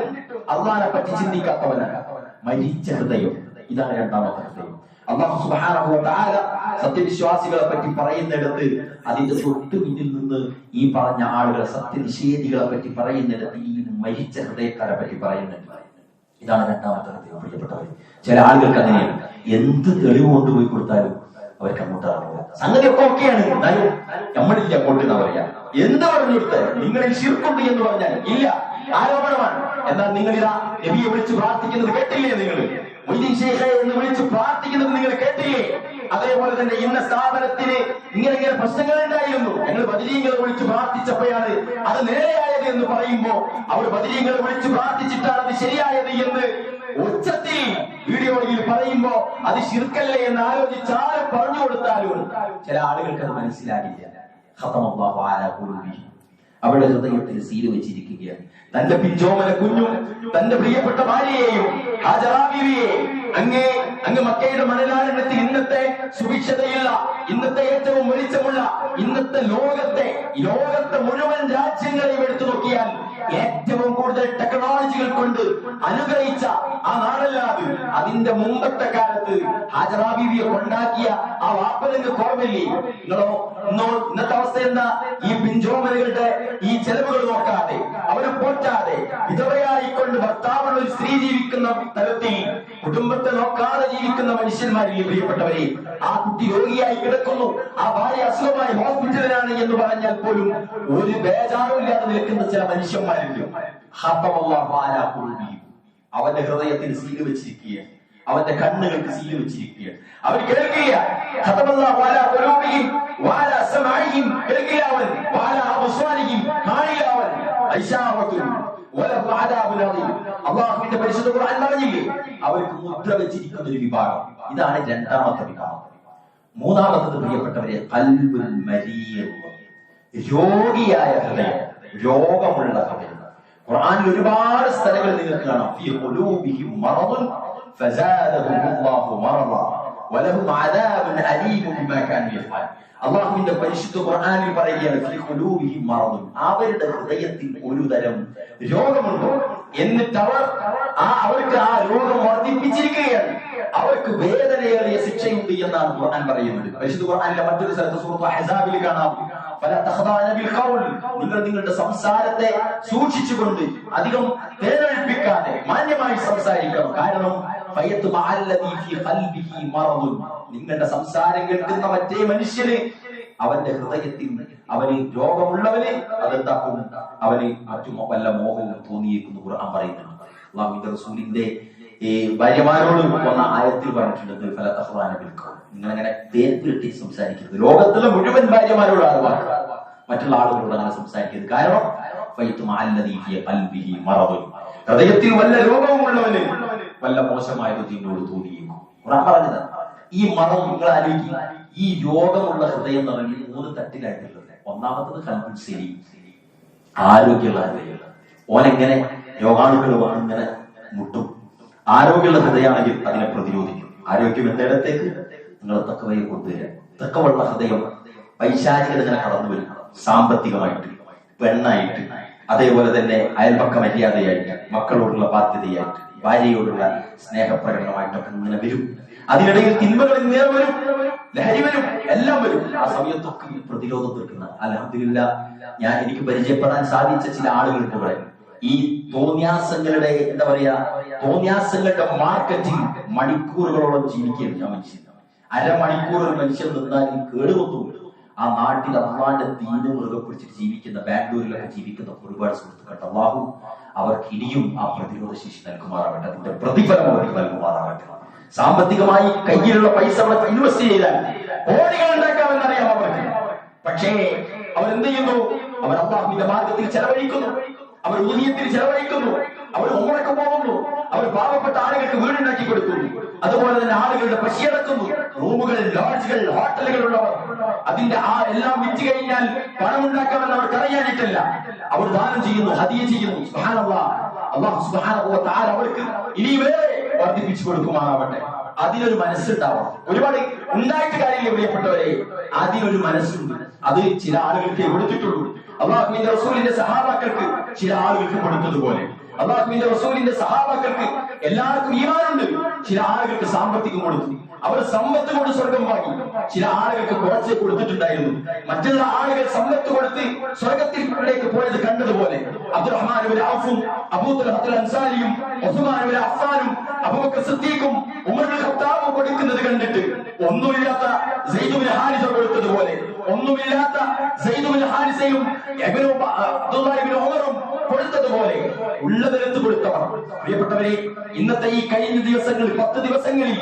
അള്ളാഹിനെ പറ്റി ചിന്തിക്കാത്തവനാണ്. മരിച്ച ഹൃദയം. ഇതാണ് രണ്ടാമത്തെ ഹൃദയം. അല്ലാഹു സുബ്ഹാനഹു വ തആല സത്യവിശ്വാസികളെ പറ്റി പറയുന്നിടത്ത് അതിന്റെ തൊട്ട് പിന്നിൽ നിന്ന് ഈ പറഞ്ഞ ആളുകളെ, സത്യനിഷേധികളെ പറ്റി പറയുന്നിടത്ത് ഈ മരിച്ച ഹൃദയക്കാരെ പറ്റി പറയുന്നുണ്ട്. ഇതാണ് രണ്ടാമത്തെ ഹൃദയം. പ്രിയപ്പെട്ടവർ, ചില ആളുകൾക്ക് അങ്ങനെയാണ്. എന്ത് തെളിവ് കൊണ്ടുപോയി കൊടുത്താലും അവർക്ക് അങ്ങോട്ട് അറിയില്ല. സംഗതിയൊക്കെ ഓക്കെയാണ്, എന്നാലും നമ്മളില്ല അങ്ങോട്ട് എന്നാ പറയാ. എന്ത് പറഞ്ഞു കൊടുത്താൽ നിങ്ങളിൽ ശിർക്കുണ്ട് എന്ന് പറഞ്ഞാൽ ഇല്ല, ആരോപണമാണ്. എന്നാൽ നിങ്ങളിതാ നബിയെ വിളിച്ച് പ്രാർത്ഥിക്കുന്നത് കേട്ടില്ലേ? നിങ്ങൾ മൊയ്തീൻ ശൈഖേ എന്ന് വിളിച്ച് പ്രാർത്ഥിക്കുന്നത് നിങ്ങൾ കേട്ടില്ലേ? അതേപോലെ തന്നെ ഇന്ന സ്ഥാപനത്തിന് ഇങ്ങനെ പ്രശ്നങ്ങൾ ഉണ്ടായിരുന്നു, ഞങ്ങൾ ബദരീങ്ങളെ വിളിച്ച് പ്രാർത്ഥിച്ചപ്പോഴാണ് അത് നേരെയായത് എന്ന് പറയുമ്പോ അവർ ബദരീങ്ങളെ വിളിച്ച് പ്രാർത്ഥിച്ചിട്ടാണ് അത് ശരിയായത് എന്ന് ഉച്ചത്തിൽ വീഡിയോയിൽ പറയുമ്പോ അത് ശിർക്കല്ലേ എന്ന് ആലോചിച്ചാലും പറഞ്ഞു കൊടുത്താലും ചില ആളുകൾക്ക് അത് മനസ്സിലാകില്ല. ഖതമല്ലാഹു അലാ ഖുലൂബിഹിം, അവരുടെ ഹൃദയത്തിൽ സീല് വെച്ചിരിക്കുകയാണ്. തന്റെ പിഞ്ചോമന കുഞ്ഞും തന്റെ പ്രിയപ്പെട്ട ഭാര്യയെയും ഹാജറ ബീവിയെ അങ്ങ് മക്കയുടെ മണലാരണ്യത്തിൽ ഇന്നത്തെ സുഭിക്ഷതയുള്ള, ഇന്നത്തെ ഏറ്റവും വെളിച്ചമുള്ള, ഇന്നത്തെ ലോകത്തെ മുഴുവൻ രാജ്യങ്ങളെയും എടുത്തു നോക്കിയാൽ ഏറ്റവും കൂടുതൽ ടെക്നോളജികൾ കൊണ്ട് അനുഗ്രഹിച്ച ആ നാടല്ലാതെ അതിന്റെ മുമ്പത്തെ കാലത്ത് ഹാജറ ബീവിയെ കൊണ്ടാക്കിയ ആ വാപ്പനങ്ങ് കുറവില്ലേ? നിങ്ങളോ ഇന്നത്തെ അവസ്ഥ എന്താ? ഈ പിഞ്ചോമനുകളുടെ ഈ ചെലവുകൾ നോക്കാതെ, അവരെ പോറ്റാതെ, വിധവയായിക്കൊണ്ട് ഭർത്താവുള്ള ഒരു സ്ത്രീ ജീവിക്കുന്ന തലത്തിൽ കുടുംബത്തെ നോക്കാതെ ജീവിക്കുന്ന മനുഷ്യന്മാരിൽ പ്രിയപ്പെട്ടവരെ, ആ കുട്ടി രോഗിയായി കിടക്കുന്നു, ആ ഭാര്യ അസുഖമായി ഹോസ്പിറ്റലിലാണ് എന്ന് പറഞ്ഞാൽ പോലും ഒരു ബേജാറുമില്ലാതെ നിൽക്കുന്ന ചില മനുഷ്യന്മാരുണ്ട്. അവന്റെ ഹൃദയത്തിൽ സീല് വെച്ചിരിക്കുകയാണ്, അവന്റെ കണ്ണുകൾക്ക് സീല് വെച്ചിരിക്കുകയാണ്. അവർ കേൾക്കില്ല. കേൾക്കില്ല അവൻ. അള്ളാഹുവിന്റെ പരിശുദ്ധ ഖുർആൻ പറഞ്ഞില്ലേ, അവർക്ക് മുദ്ര വെച്ചിരിക്കുന്ന ഒരു വിഭാഗം. ഇതാണ് രണ്ടാമത്തെ വിഭാഗം. മൂന്നാമത്തത് പ്രിയപ്പെട്ടവരെ, ഖൽബുൽ മരീദ്, രോഗിയായ ഹൃദയം, രോഗമുള്ള ഹൃദയം. ഖുർആനിൽ ഒരുപാട് സ്ഥലങ്ങളിൽ നിങ്ങൾക്ക് കാണാം, ഫീ ഖുലൂബിഹിം മറദുൻ ഫസാദഹുമുല്ലാഹു മറദ. വലഹും അദാബുൻ അലീമുൻ ബിമാ കാനൂ യഫ്അൽ. അല്ലാഹുവിന്റെ പരിശുദ്ധ ഖുർആനിൽ പറയുകയാണ് ഫീ ഖുലൂബിഹിം മറദുൻ, അവരുടെ ഹൃദയത്തിൽ ഒരു തരം രോഗമുണ്ട്. എന്നിട്ട് അവർക്ക് ആ രോഗം വർദ്ധിപ്പിച്ചിരിക്കുകയാണ്. അവർക്ക് വേദനയേറിയ ശിക്ഷയുണ്ട് എന്നാണ് ഖുർആൻ പറയുന്നത്. പരിശുദ്ധ ഖുർആനിലെ മറ്റൊരു സ്ഥലത്ത് സൂറത്തുൽ അഹ്സാബിൽ കാണാം, ഫലാ തഖ്ദഅന ബിൽ ഖൗൽ, നിങ്ങൾ നിങ്ങളുടെ സംസാരത്തെ സൂക്ഷിച്ചുകൊണ്ട് അധികം തേനൊഴിപ്പിക്കാതെ മാന്യമായി സംസാരിക്കണം. കാരണം ഫയത്മഅല്ലദീ ഫീ ഖൽബിഹി മറദുൻ, നിങ്ങളുടെ സംസാരം കേൾക്കുന്ന മറ്റേ മനുഷ്യന് അവന്റെ ഹൃദയത്തിൽ അവന് രോഗമുള്ളവന് അതെന്താക്കും, അവന് മറ്റു വല്ല മോഹവും തോന്നിയേക്കുന്നു ഖുർആൻ പറയുന്നുണ്ട്. അല്ലാഹുവിന്റെ റസൂലിന്റെ ഭാര്യമാരോട് വന്ന ആയത്തിൽ പറഞ്ഞിട്ടുണ്ട് ഫലാ തഖ്ദഅന ബിൽ ഖൗൽ, നിങ്ങൾ അങ്ങനെ തേൻ പുരട്ടി സംസാരിക്കരുത്. ലോകത്തിലെ മുഴുവൻ ഭാര്യമാരോടാണ് മറ്റുള്ള ആളുകളോട് അങ്ങനെ സംസാരിക്കരുത്. കാരണം ഫയത്മഅല്ലദീ ഫീ ഖൽബിഹി മറദുൻ, ഹൃദയത്തിൽ വല്ല രോഗവുമുള്ളവന് വല്ല മോശമായത് നിന്നോട് തോന്നിയേക്കും. ഖുർആൻ പറഞ്ഞത് ഈ മറം നിങ്ങൾ ആലോചിക്കുക, ഈ രോഗമുള്ള ഹൃദയം എന്ന് പറഞ്ഞാൽ 3 തട്ടിലായിട്ടുള്ളത്. ഒന്നാമത്തത് ഖൽബുൻ സലീം, ആരോഗ്യമുള്ള ഹൃദയം. ഓനെങ്ങനെ രോഗാണുക്കൾ ഇങ്ങനെ മുട്ടും. ആരോഗ്യമുള്ള ഹൃദയമാണെങ്കിൽ അതിനെ പ്രതിരോധിക്കും. ആരോഗ്യം എന്തിടത്തേക്ക് നിങ്ങൾ തക്കവയെ കൊണ്ടുവരിക. തക്കവുള്ള ഹൃദയം പൈശാചികത ഇങ്ങനെ കടന്നു വരും. സാമ്പത്തികമായിട്ട്, പെണ്ണായിട്ട്, അതേപോലെ തന്നെ അയൽപക്ക മര്യാദയായിട്ട്, മക്കളോടുള്ള ബാധ്യതയായിട്ട്, ഭാര്യയോടുള്ള സ്നേഹപ്രകടനമായിട്ടൊക്കെ ഇങ്ങനെ വരും. അതിനിടയിൽ തിന്മകൾ ഇങ്ങനെ വരും, ലഹരി വരും, എല്ലാം വരും. ആ സമയത്തൊക്കെ പ്രതിരോധം തീർക്കുന്ന അൽഹംദുലില്ലാഹ് എനിക്ക് പരിചയപ്പെടാൻ സാധിച്ച ചില ആളുകളുണ്ട് ഇവിടെ. ഈ തോന്യാസങ്ങളുടെ എന്താ പറയാ, തോന്യാസങ്ങളുടെ മാർക്കറ്റിംഗ് മണിക്കൂറുകളോളം ജീവിക്കുകയാണ് ആ മനുഷ്യൻ. അരമണിക്കൂർ ഒരു മനുഷ്യൻ നിന്നാൽ കേടുവന്നു. ആ നാട്ടിൽ അള്ളാന്റെ ദീന് മുറുകെ പിടിച്ചിട്ട് ജീവിക്കുന്ന, ബാംഗ്ലൂരിലൊക്കെ ജീവിക്കുന്ന ഒരുപാട് സുഹൃത്തുക്കൾ. അള്ളാഹു അവർക്ക് ഇനിയും ആ പ്രതിരോധ ശേഷി നൽകുമാറാവട്ടെ, അതിന്റെ പ്രതിഫലം അവർക്ക് നൽകുമാറാവട്ടെ. സാമ്പത്തികമായി കയ്യിലുള്ള പൈസ അവിടെ ഇൻവെസ്റ്റ് ചെയ്താൽ കോടികൾ ഉണ്ടാക്കാമെന്നറിയാം അവർക്ക്. പക്ഷേ അവരെന്ത് ചെയ്യുന്നു? അവർ അള്ളാഹുവിന്റെ മാർഗത്തിൽ ചെലവഴിക്കുന്നു, അവർ ഉദയത്തിൽ ചെലവഴിക്കുന്നു, അവർ ഉമ്മറക്ക് പോകുന്നു, അവർ പാവപ്പെട്ട ആളുകൾക്ക് വീടുണ്ടാക്കി കൊടുക്കുന്നു. അതുപോലെ തന്നെ ആളുകളുടെ പശിയടക്കുന്നു. റൂമുകൾ, ലോഡ്ജുകൾ, ഹോട്ടലുകളുള്ളവർ അതിന്റെ ആ എല്ലാം വിറ്റ് കഴിഞ്ഞാൽ പണമുണ്ടാക്കാമെന്ന് അവർക്ക് അറിയാനിട്ടല്ല, അവർ ദാനം ചെയ്യുന്നു, ഹദിയ ചെയ്യുന്നു. സുബ്ഹാനല്ലാഹ്, അല്ലാഹു സുബ്ഹാനഹു വ തആല അവർക്ക് ഇനി വേറെ വർദ്ധിപ്പിച്ചു കൊടുക്കുമാറാവട്ടെ. അതിനൊരു മനസ്സുണ്ടാവണം. ഒരുപാട് ഉണ്ടായിട്ട് കാര്യമില്ല പ്രിയപ്പെട്ടവരെ, അതിനൊരു മനസ്സുണ്ട്. അത് ചില ആളുകൾക്ക് കൊടുത്തിട്ടുള്ളൂ. അല്ലാഹുവിന്റെ റസൂലിന്റെ സഹാബാക്കൾക്ക് ചില ആളുകൾക്ക് കൊടുത്തതുപോലെ അല്ലാഹുവിന്റെ റസൂലിന്റെ സഹാബാക്കൾക്ക് എല്ലാവർക്കും ഈമാനുണ്ട്. ചില ആളുകൾക്ക് സാമ്പത്തികം കൊടുത്തു, അവർ സമ്പത്ത് കൊണ്ട് സ്വർഗം വാങ്ങി. ചില ആളുകൾക്ക് കുറച്ച് കൊടുത്തിട്ടുണ്ടായിരുന്നു. മറ്റുള്ള ആളുകൾ സമ്പത്ത് കൊടുത്ത് സ്വർഗത്തിലേക്ക് പോയത് കണ്ടതുപോലെ അബ്ദുറഹ്മാൻ ഇബ്നു ഔഫും അബൂ തൽഹത്തുൽ അൻസാരിയും ഉസ്മാൻ ഇബ്നു അഫ്ഫാനും അബൂബക്കർ സിദ്ദീഖും ഉമർ ഇബ്നു ഖത്താബും കൊടുക്കുന്നത് കണ്ടിട്ട് ഒന്നുമില്ലാത്ത സെയ്ദ് ഇബ്നു ഹാരിസ കൊടുത്തതുപോലെ, ഒന്നുമില്ലാത്ത സെയ്ദ് ഇബ്നു ഹാരിസയും അബ്ദുല്ലാഹ് ഇബ്നു ഉമറും കൊടുത്തതുപോലെ ഉള്ളതെടുത്ത് കൊടുത്തവർ. പ്രിയപ്പെട്ടവരെ, ഇന്നത്തെ ഈ കഴിഞ്ഞ ദിവസങ്ങളിൽ 10 ദിവസങ്ങളിൽ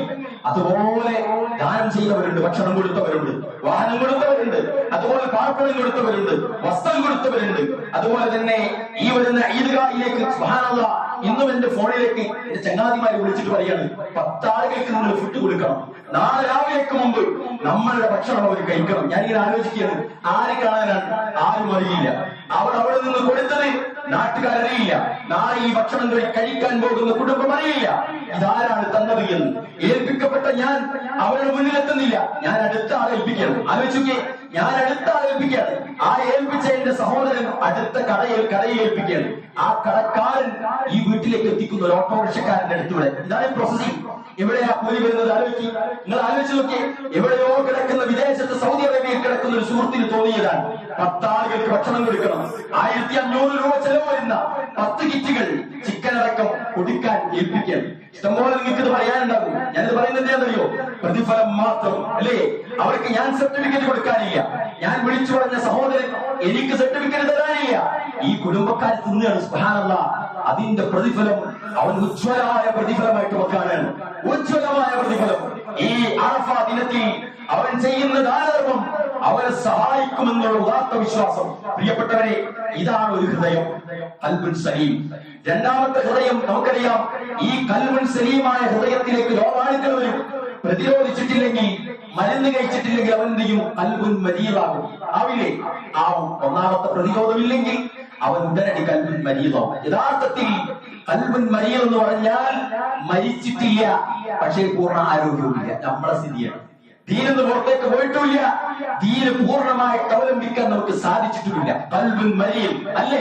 അതുപോലെ ദാനം ചെയ്തവരുണ്ട്, ഭക്ഷണം കൊടുത്തവരുണ്ട്, വാഹനം കൊടുത്തവരുണ്ട്, അതുപോലെ പാർപ്പിടം കൊടുത്തവരുണ്ട്, വസ്ത്രം കൊടുത്തവരുണ്ട്. അതുപോലെ തന്നെ ഈ വരുന്ന ഈദ്ഗാഹിലേക്ക് സുബ്ഹാനല്ലാഹ്, ഇന്നും എന്റെ ഫോണിലേക്ക് എന്റെ ചങ്ങാതിമാരെ വിളിച്ചിട്ട് പറയാണ് 10 ആളുകൾക്ക് നിങ്ങൾ ഫുഡ് കൊടുക്കണം, നാളെ രാവിലേക്ക് മുമ്പ് നമ്മളുടെ ഭക്ഷണം അവർ കഴിക്കണം. ഞാനിങ്ങനെ ആലോചിക്കുകയാണ്, ആര് കാണാനാണ്? ആരും അറിയില്ല. അവർ അവിടെ നിന്ന് കൊടുത്തത് നാട്ടുകാരറിയില്ല. നാളെ ഈ ഭക്ഷണം കഴിക്കാൻ പോകുന്ന കുടുംബം അറിയില്ല ഇതാരാണ് തന്നത് എന്ന്. ഏൽപ്പിക്കപ്പെട്ട ഞാൻ അവരുടെ മുന്നിലെത്തുന്നില്ല, ഞാൻ അടുത്ത ആളെ ഏൽപ്പിക്കണം. ആലോചിക്കേ, ഞാൻ അടുത്ത ആളെ ഏൽപ്പിക്കുകയാണ്. ആ ഏൽപ്പിച്ച എന്റെ സഹോദരൻ അടുത്ത കടയിൽ ഏൽപ്പിക്കുകയാണ്. ആ കടക്കാരൻ ഈ വീട്ടിലേക്ക് എത്തിക്കുന്ന ഒരു ഓട്ടോറിക്ഷക്കാരന്റെ അടുത്തൂടെ. ഇതാണ് പ്രോസസിംഗ്. എവിടെയാ കൂലി വരുന്നത്? ആലോചിക്കുക, നിങ്ങൾ ആലോചിച്ച് നോക്കി. എവിടെയോ കിടക്കുന്ന വിദേശത്ത് സൗദി അറേബ്യയിൽ കിടക്കുന്ന ഒരു സുഹൃത്തിന് തോന്നിയതാണ് 10 ആളുകൾക്ക് ഭക്ഷണം കൊടുക്കണം. 1500 രൂപ ചെലവ് വരുന്ന 10 കിറ്റുകൾ ചിക്കൻ അടക്കം കൊടുക്കാൻ ഏൽപ്പിക്കുകയാണ്. ഇഷ്ടംപോലെ നിങ്ങൾക്ക് ഇത് പറയാനുണ്ടാകും. ഞാനിത് പറയുന്നത് എന്താണെന്നറിയോ? പ്രതിഫലം മാത്രം അല്ലേ? അവർക്ക് ഞാൻ സർട്ടിഫിക്കറ്റ് കൊടുക്കാനില്ല, ഞാൻ വിളിച്ചു പറഞ്ഞ സഹോദരൻ എനിക്ക് സർട്ടിഫിക്കറ്റ് തരാനില്ല. ഈ കുടുംബക്കാർ തിന്നുകയാണ്. സുബ്ഹാനല്ലാഹ്, അതിന്റെ പ്രതിഫലം അവൻ ഉജ്ജ്വലമായ പ്രതിഫലമായിട്ട് വെക്കാനാണ്. ഉജ്ജ്വലമായ പ്രതിഫലം ഈ അറഫ ദിനത്തിൽ അവൻ ചെയ്യുന്ന ദാനധർമ്മം അവരെ സഹായിക്കുമെന്നുള്ള ഉദാത്ത വിശ്വാസം. പ്രിയപ്പെട്ടവരെ, ഇതാണ് ഒരു ഹൃദയം, ഖൽബുൻ സലീം. രണ്ടാമത്തെ ഹൃദയം നമുക്കറിയാം. ഈ ഖൽബുൻ സലീമായ ഹൃദയത്തിലേക്ക് രോഗാണുക്കൾ വരും. പ്രതിരോധിച്ചിട്ടില്ലെങ്കിൽ, മരുന്ന് കഴിച്ചിട്ടില്ലെങ്കിൽ അവൻ എന്ത് ചെയ്യും? ഖൽബുൻ മരീദാകും. ആവില്ലേ? ആവും. ഒന്നാമത്തെ പ്രതിരോധമില്ലെങ്കിൽ അവൻ ഉടനടി കൽബുൻ മരീദാവും. യഥാർത്ഥത്തിൽ കൽബുൻ മരീദ് എന്ന് പറഞ്ഞാൽ മരിച്ചിട്ടില്ല, പക്ഷേ പൂർണ്ണ ആരോഗ്യവുമില്ല. നമ്മളെ സ്ഥിതിയാണ്. ദീനെന്ന് പുറത്തേക്ക് പോയിട്ടുമില്ല, ദീന് പൂർണ്ണമായി അവലംബിക്കാൻ നമുക്ക് സാധിച്ചിട്ടുമില്ല. കൽബുൻ മരീദ് അല്ലേ?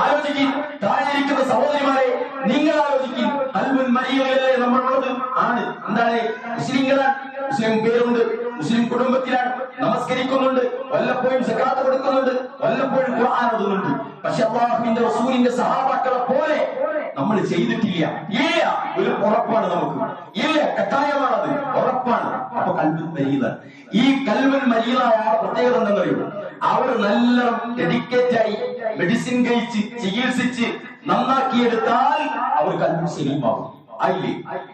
ആലോചിക്കും, താഴെയിരിക്കുന്ന സഹോദരിമാരെ, നിങ്ങൾ ആലോചിക്കും, കൽബുൻ മരീദിലല്ലേ നമ്മളുള്ളത്? ആണ്. എന്താണ്? മുസ്ലിങ്ങളാണ്, മുസ്ലിം പേരുണ്ട്, മുസ്ലിം കുടുംബത്തിലാണ്, നമസ്കരിക്കുന്നുണ്ട്, വല്ലപ്പോഴും സകാത്ത് കൊടുക്കുന്നുണ്ട്, വല്ലപ്പോഴും ഖുർആൻ ഓതുന്നുണ്ട്. പക്ഷെ അല്ലാഹുവിന്റെ റസൂലിന്റെ സഹാബാക്കളെ പോലെ നമ്മൾ ചെയ്തിട്ടില്ല. ഇല്ല, ഒരു ഉറപ്പാണ് നമുക്ക്. ഇല്ല, കട്ടായമാണത്, ഉറപ്പാണ്. അപ്പൊ കൽബുൻ മരീദാണ്. ഈ കൽബുൻ മരീദായ പ്രത്യേകത എന്താണെന്നറിയോ? അവർ നല്ല ഡെഡിക്കേറ്റ് ആയി മെഡിസിൻ കഴിച്ച് ചികിത്സിച്ച് നന്നാക്കിയെടുത്താൽ അവർ കൽബുൻ സലീമാവും. അല്ലേ?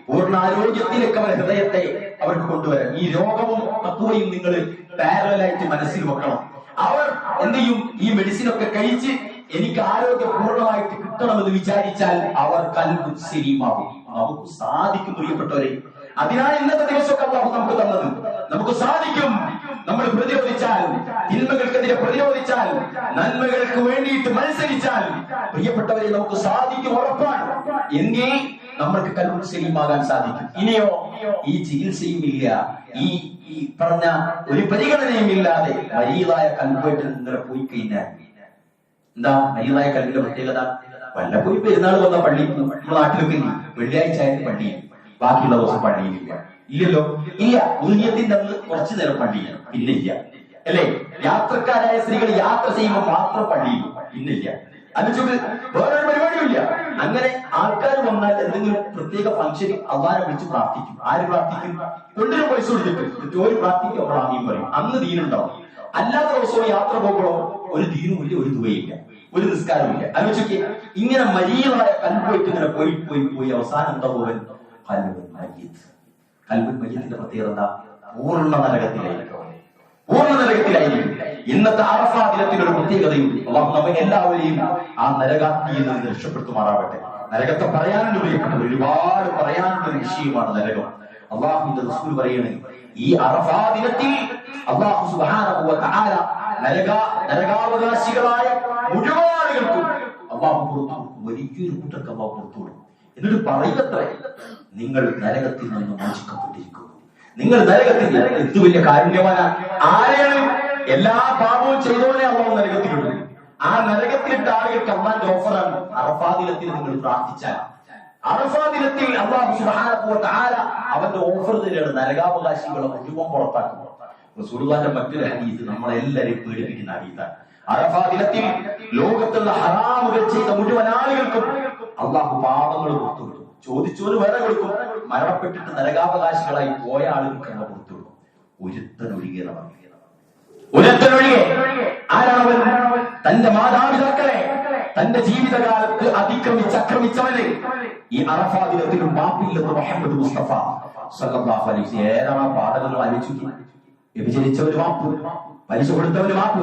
പൂർണ്ണ ആരോഗ്യത്തിലേക്ക് അവർ ഹൃദയത്തെ അവർക്ക് കൊണ്ടുവരാം. ഈ രോഗവും തത്വയും നിങ്ങൾ പാരലായിട്ട് മനസ്സിൽ വെക്കണം. അവർ എന്ത് ചെയ്യും? ഈ മെഡിസിൻ ഒക്കെ കഴിച്ച് എനിക്ക് ആരോഗ്യം പൂർണ്ണമായിട്ട് കിട്ടണമെന്ന് വിചാരിച്ചാൽ അവർ കൽബുൻ സലീമാവും. നമുക്ക് സാധിക്കും പ്രിയപ്പെട്ടവരെ. അതിനാണ് ഇന്നത്തെ ദിവസമൊക്കെ അല്ലാഹു നമുക്ക് തന്നത്. നമുക്ക് സാധിക്കും. നമ്മൾ പ്രതിരോധിച്ചാൽ, തിന്മകൾക്കെതിരെ പ്രതിരോധിച്ചാൽ, നന്മകൾക്ക് വേണ്ടിയിട്ട് മത്സരിച്ചാൽ, പ്രിയപ്പെട്ടവരെ നമുക്ക് സാധിക്കും, ഉറപ്പാണ്. എങ്കിൽ നമ്മൾക്ക് കൽബുൻ സലീമാകാൻ സാധിക്കും. ഇനിയോ ഈ ചികിത്സയും ഇല്ല, ഈ പറഞ്ഞ ഒരു പരിഗണനയും ഇല്ലാതെ മരീദായ കൽബായിട്ട് ഇന്നലെ പോയി കഴിഞ്ഞാൽ എന്താ മരീദായ കൽബിന്റെ പ്രത്യേകത? വല്ലപ്പോയി പെരുന്നാൾ വന്ന പള്ളി, നമ്മുടെ നാട്ടിലൊക്കെ വെള്ളിയാഴ്ച ആയിട്ട് പള്ളിയിൽ, ബാക്കിയുള്ള ദിവസം പള്ളിയിലില്ല. ഇല്ലല്ലോ, ഇല്ല. ഉദയത്തിന്റെ അന്ന് കുറച്ചു നേരം പള്ളിയില്ല, പിന്നെ ഇല്ല. അല്ലെ? യാത്രക്കാരായ സ്ത്രീകൾ യാത്ര ചെയ്യുമ്പോൾ മാത്രം പള്ളിയിൽ, പിന്നില്ല. അതിന് വേറൊരു പരിപാടിയുമില്ല. അങ്ങനെ ആൾക്കാർ വന്നാൽ എന്തെങ്കിലും പ്രത്യേക ഫംഗ്ഷൻ അള്ളാഹനെ വിളിച്ച് പ്രാർത്ഥിക്കും. ആര് പ്രാർത്ഥിക്കും? കൊണ്ടിന് പൈസ കൊടുത്തിട്ട് ഒരു പ്രാർത്ഥിക്കും, നമ്മൾ ആമീൻ പറയും. അന്ന് ദീനുണ്ടാവും. അല്ലാത്ത ദിവസവും യാത്ര പോകുമ്പോഴോ ഒരു ദീനുമില്ല, ഒരു ദുവയില്ല, ഒരു നിസ്കാരമില്ല. ആലോചിക്ക്, ഇങ്ങനെ മരീദായ കൽബായിട്ട് ഇങ്ങനെ പോയി പോയി പോയി അവസാനം എന്താ പോവൻ? കൽബുൻ മയ്യിത്ത്. കൽബുൻ മയ്യിത്തിന്റെ പ്രത്യേകത എന്താ? പൂർണ്ണ നരകത്തിലായിരിക്കും, പൂർണ്ണ നരകത്തിലായിരിക്കും. ഇന്നത്തെ അറഫാ ദിനത്തിന് ഒരു പ്രത്യേകതയുണ്ട്. അല്ലാഹു നമ്മെ എല്ലാവരെയും ആ നരകാഗ്നിയിൽ നിന്ന് രക്ഷപ്പെടുത്തുമാറാവട്ടെ. നരകത്തെ പറയാനുണ്ട് പ്രിയപ്പെട്ടവർ, ഒരുപാട് പറയാനുള്ള ഒരു വിഷയമാണ് നരകം. അല്ലാഹുവിന്റെ റസൂൽ പറയുന്നത്, ഈ അറഫാ ദിനത്തിൽ അല്ലാഹു സുബ്ഹാനഹു വ തആല നരകാവകാശികളായ മുഴുവൻ ആളുകൾക്കും അല്ലാഹു പുറത്തു കൊടുക്കും. വലിയൊരു കൂട്ടർക്ക് അല്ലാഹു പുറത്തു കൊടുക്കും. എന്നിട്ട് പറയത്രേ, നിങ്ങൾ നരകത്തിൽ നിന്ന് മോചിക്കപ്പെട്ടിരിക്കുന്നു. നിങ്ങൾ നരകത്തിൽ. എന്ത് വലിയ കാരുണ്യവാനാ! ആരെയാണ്? എല്ലാ പാപവും ചെയ്തോനെ അല്ലാഹു നരകത്തിലിടും. ആ നരകത്തിലിട്ട ആളുകൾക്ക് അല്ലാഹുവിന്റെ ഓഫറാണ്. അറഫാ ദിനത്തിൽ നിങ്ങൾ പ്രാർത്ഥിച്ചാൽ, അറഫാ ദിനത്തിൽ അല്ലാഹു സുബ്ഹാനഹു വ തആല അവന്റെ ഓഫർ തന്നെയാണ്. നരകാവകാശികളെ മുഴുവൻ പുറത്താക്കും. റസൂലുള്ളാഹിന്റെ മറ്റൊരു ഹദീസ് നമ്മളെല്ലാരെയും പേടിപ്പിക്കുന്ന ഹദീസാണ്. അറഫാ ദിനത്തിൽ ലോകത്തുള്ള ഹറാമുകൾ ചെയ്ത മുഴുവൻ ആളുകൾക്കും അല്ലാഹു പാപങ്ങൾ പുറത്തു കൊടുക്കും. ചോദിച്ചോന് വേറെ കൊടുക്കും. മരണപ്പെട്ടിട്ട് നരകാവകാശികളായി പോയ ആളുകൾക്ക് നമ്മൾ പുറത്തു കൊടുക്കും. ഒരുത്തനൊഴികെ നമ്മൾ, ഒരുത്തനൊഴികെ. ആരാണവൻ? തന്റെ മാതാപിതാക്കളെ തന്റെ ജീവിതകാലത്ത് അക്രമിച്ചവന് ഈ അറഫാ ദിനത്തിലും മാപ്പില്ലെന്ന് മുഹമ്മദ് മുസ്തഫ സല്ലല്ലാഹു അലൈഹി വസല്ലം. ഏതാണ് ആ പാതകൾ ആലോചിക്കുക? വ്യഭിചരിച്ചവന് മാപ്പ്, പലിശ കൊടുത്തവന് മാപ്പ്,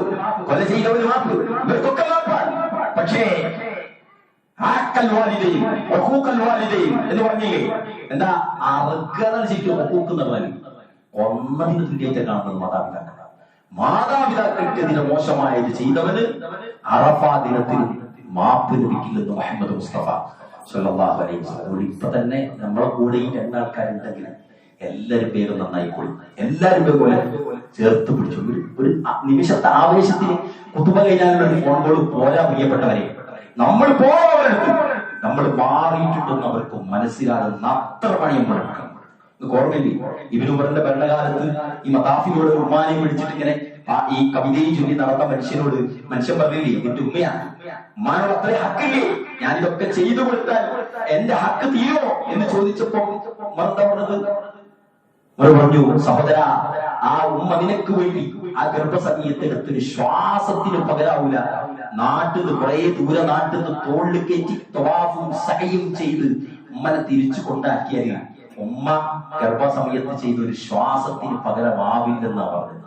കൊല ചെയ്തവന് മാപ്പ്, ഇവർക്കൊക്കെ മാപ്പാണ്. പക്ഷേ എന്ന് പറഞ്ഞില്ലേ? എന്താ അറുക്കാന്നാണ് ശരിക്കും ഒക്കൂക്കുന്നവൻ ഒന്നതിന് തുല്യത്തെ കാണുന്നത് മാതാപിതാക്കൾ. മാതാപിതാക്കൾക്കെതിരെ മോശമായത് ചെയ്തവന് അറഫാ ദിനത്തിലും മാപ്പ് ലഭിക്കില്ലെന്ന് മുഹമ്മദ് മുസ്തഫ സല്ലല്ലാഹു അലൈഹി വസല്ലം. ഇപ്പൊ തന്നെ നമ്മളെ കൂടെ ഈ രണ്ടാൾക്കാരുണ്ടെങ്കിൽ എല്ലാരും പേരും നന്നായിക്കോളി. എല്ലാരും പോലെ ചേർത്ത് പിടിച്ചു. ഒരു നിമിഷത്തെ ആവേശത്തിന് കുത്തുബ കഴിഞ്ഞാലുള്ള ഒരു ഫോൺ കോൾ പോരാ പ്രിയപ്പെട്ടവരെ. നമ്മൾ പോയവരെടുത്ത് നമ്മൾ മാറിയിട്ടുണ്ടെന്ന് അവർക്ക് മനസ്സിലാകുന്ന അത്ര പണിയും മുടക്കണം. ഓർമ്മയില്ലേ? ഇബ്നു ഉമറിന്റെ ഭരണകാലത്ത് ഈ മതാഫിയോട് ഉമ്മാനെയും പിടിച്ചിട്ട് ഇങ്ങനെ ഈ കവിതയും ചൊല്ലി നടന്ന മനുഷ്യനോട് മനുഷ്യൻ പറഞ്ഞില്ലേ, എന്റെ ഉമ്മയാണ്, ഉമ്മാനോട് അത്ര ഹക്കില്ലേ, ഞാനിതൊക്കെ ചെയ്തു കൊടുത്താൽ എന്റെ ഹക്ക് തീരുമോ എന്ന് ചോദിച്ചപ്പോ എന്താ പറഞ്ഞത്? പറഞ്ഞു, സഹോദര, ആ ഉമ്മ നിനക്ക് വേണ്ടി ആ ഗർഭസമയത്ത് എടുത്തൊരു ശ്വാസത്തിന് പകരാവൂല. നാട്ടിൽ കുറെ ദൂരെ നാട്ടിൽ നിന്ന് തോളിൽ കയറ്റി തവാഫും സഹയും ചെയ്ത് ഉമ്മനെ തിരിച്ചു കൊണ്ടാക്കിയാൽ ഉമ്മ ഗർഭസമയത്ത് ചെയ്ത ഒരു ശ്വാസത്തിന് പകരമാവില്ലെന്നാ പറഞ്ഞത്.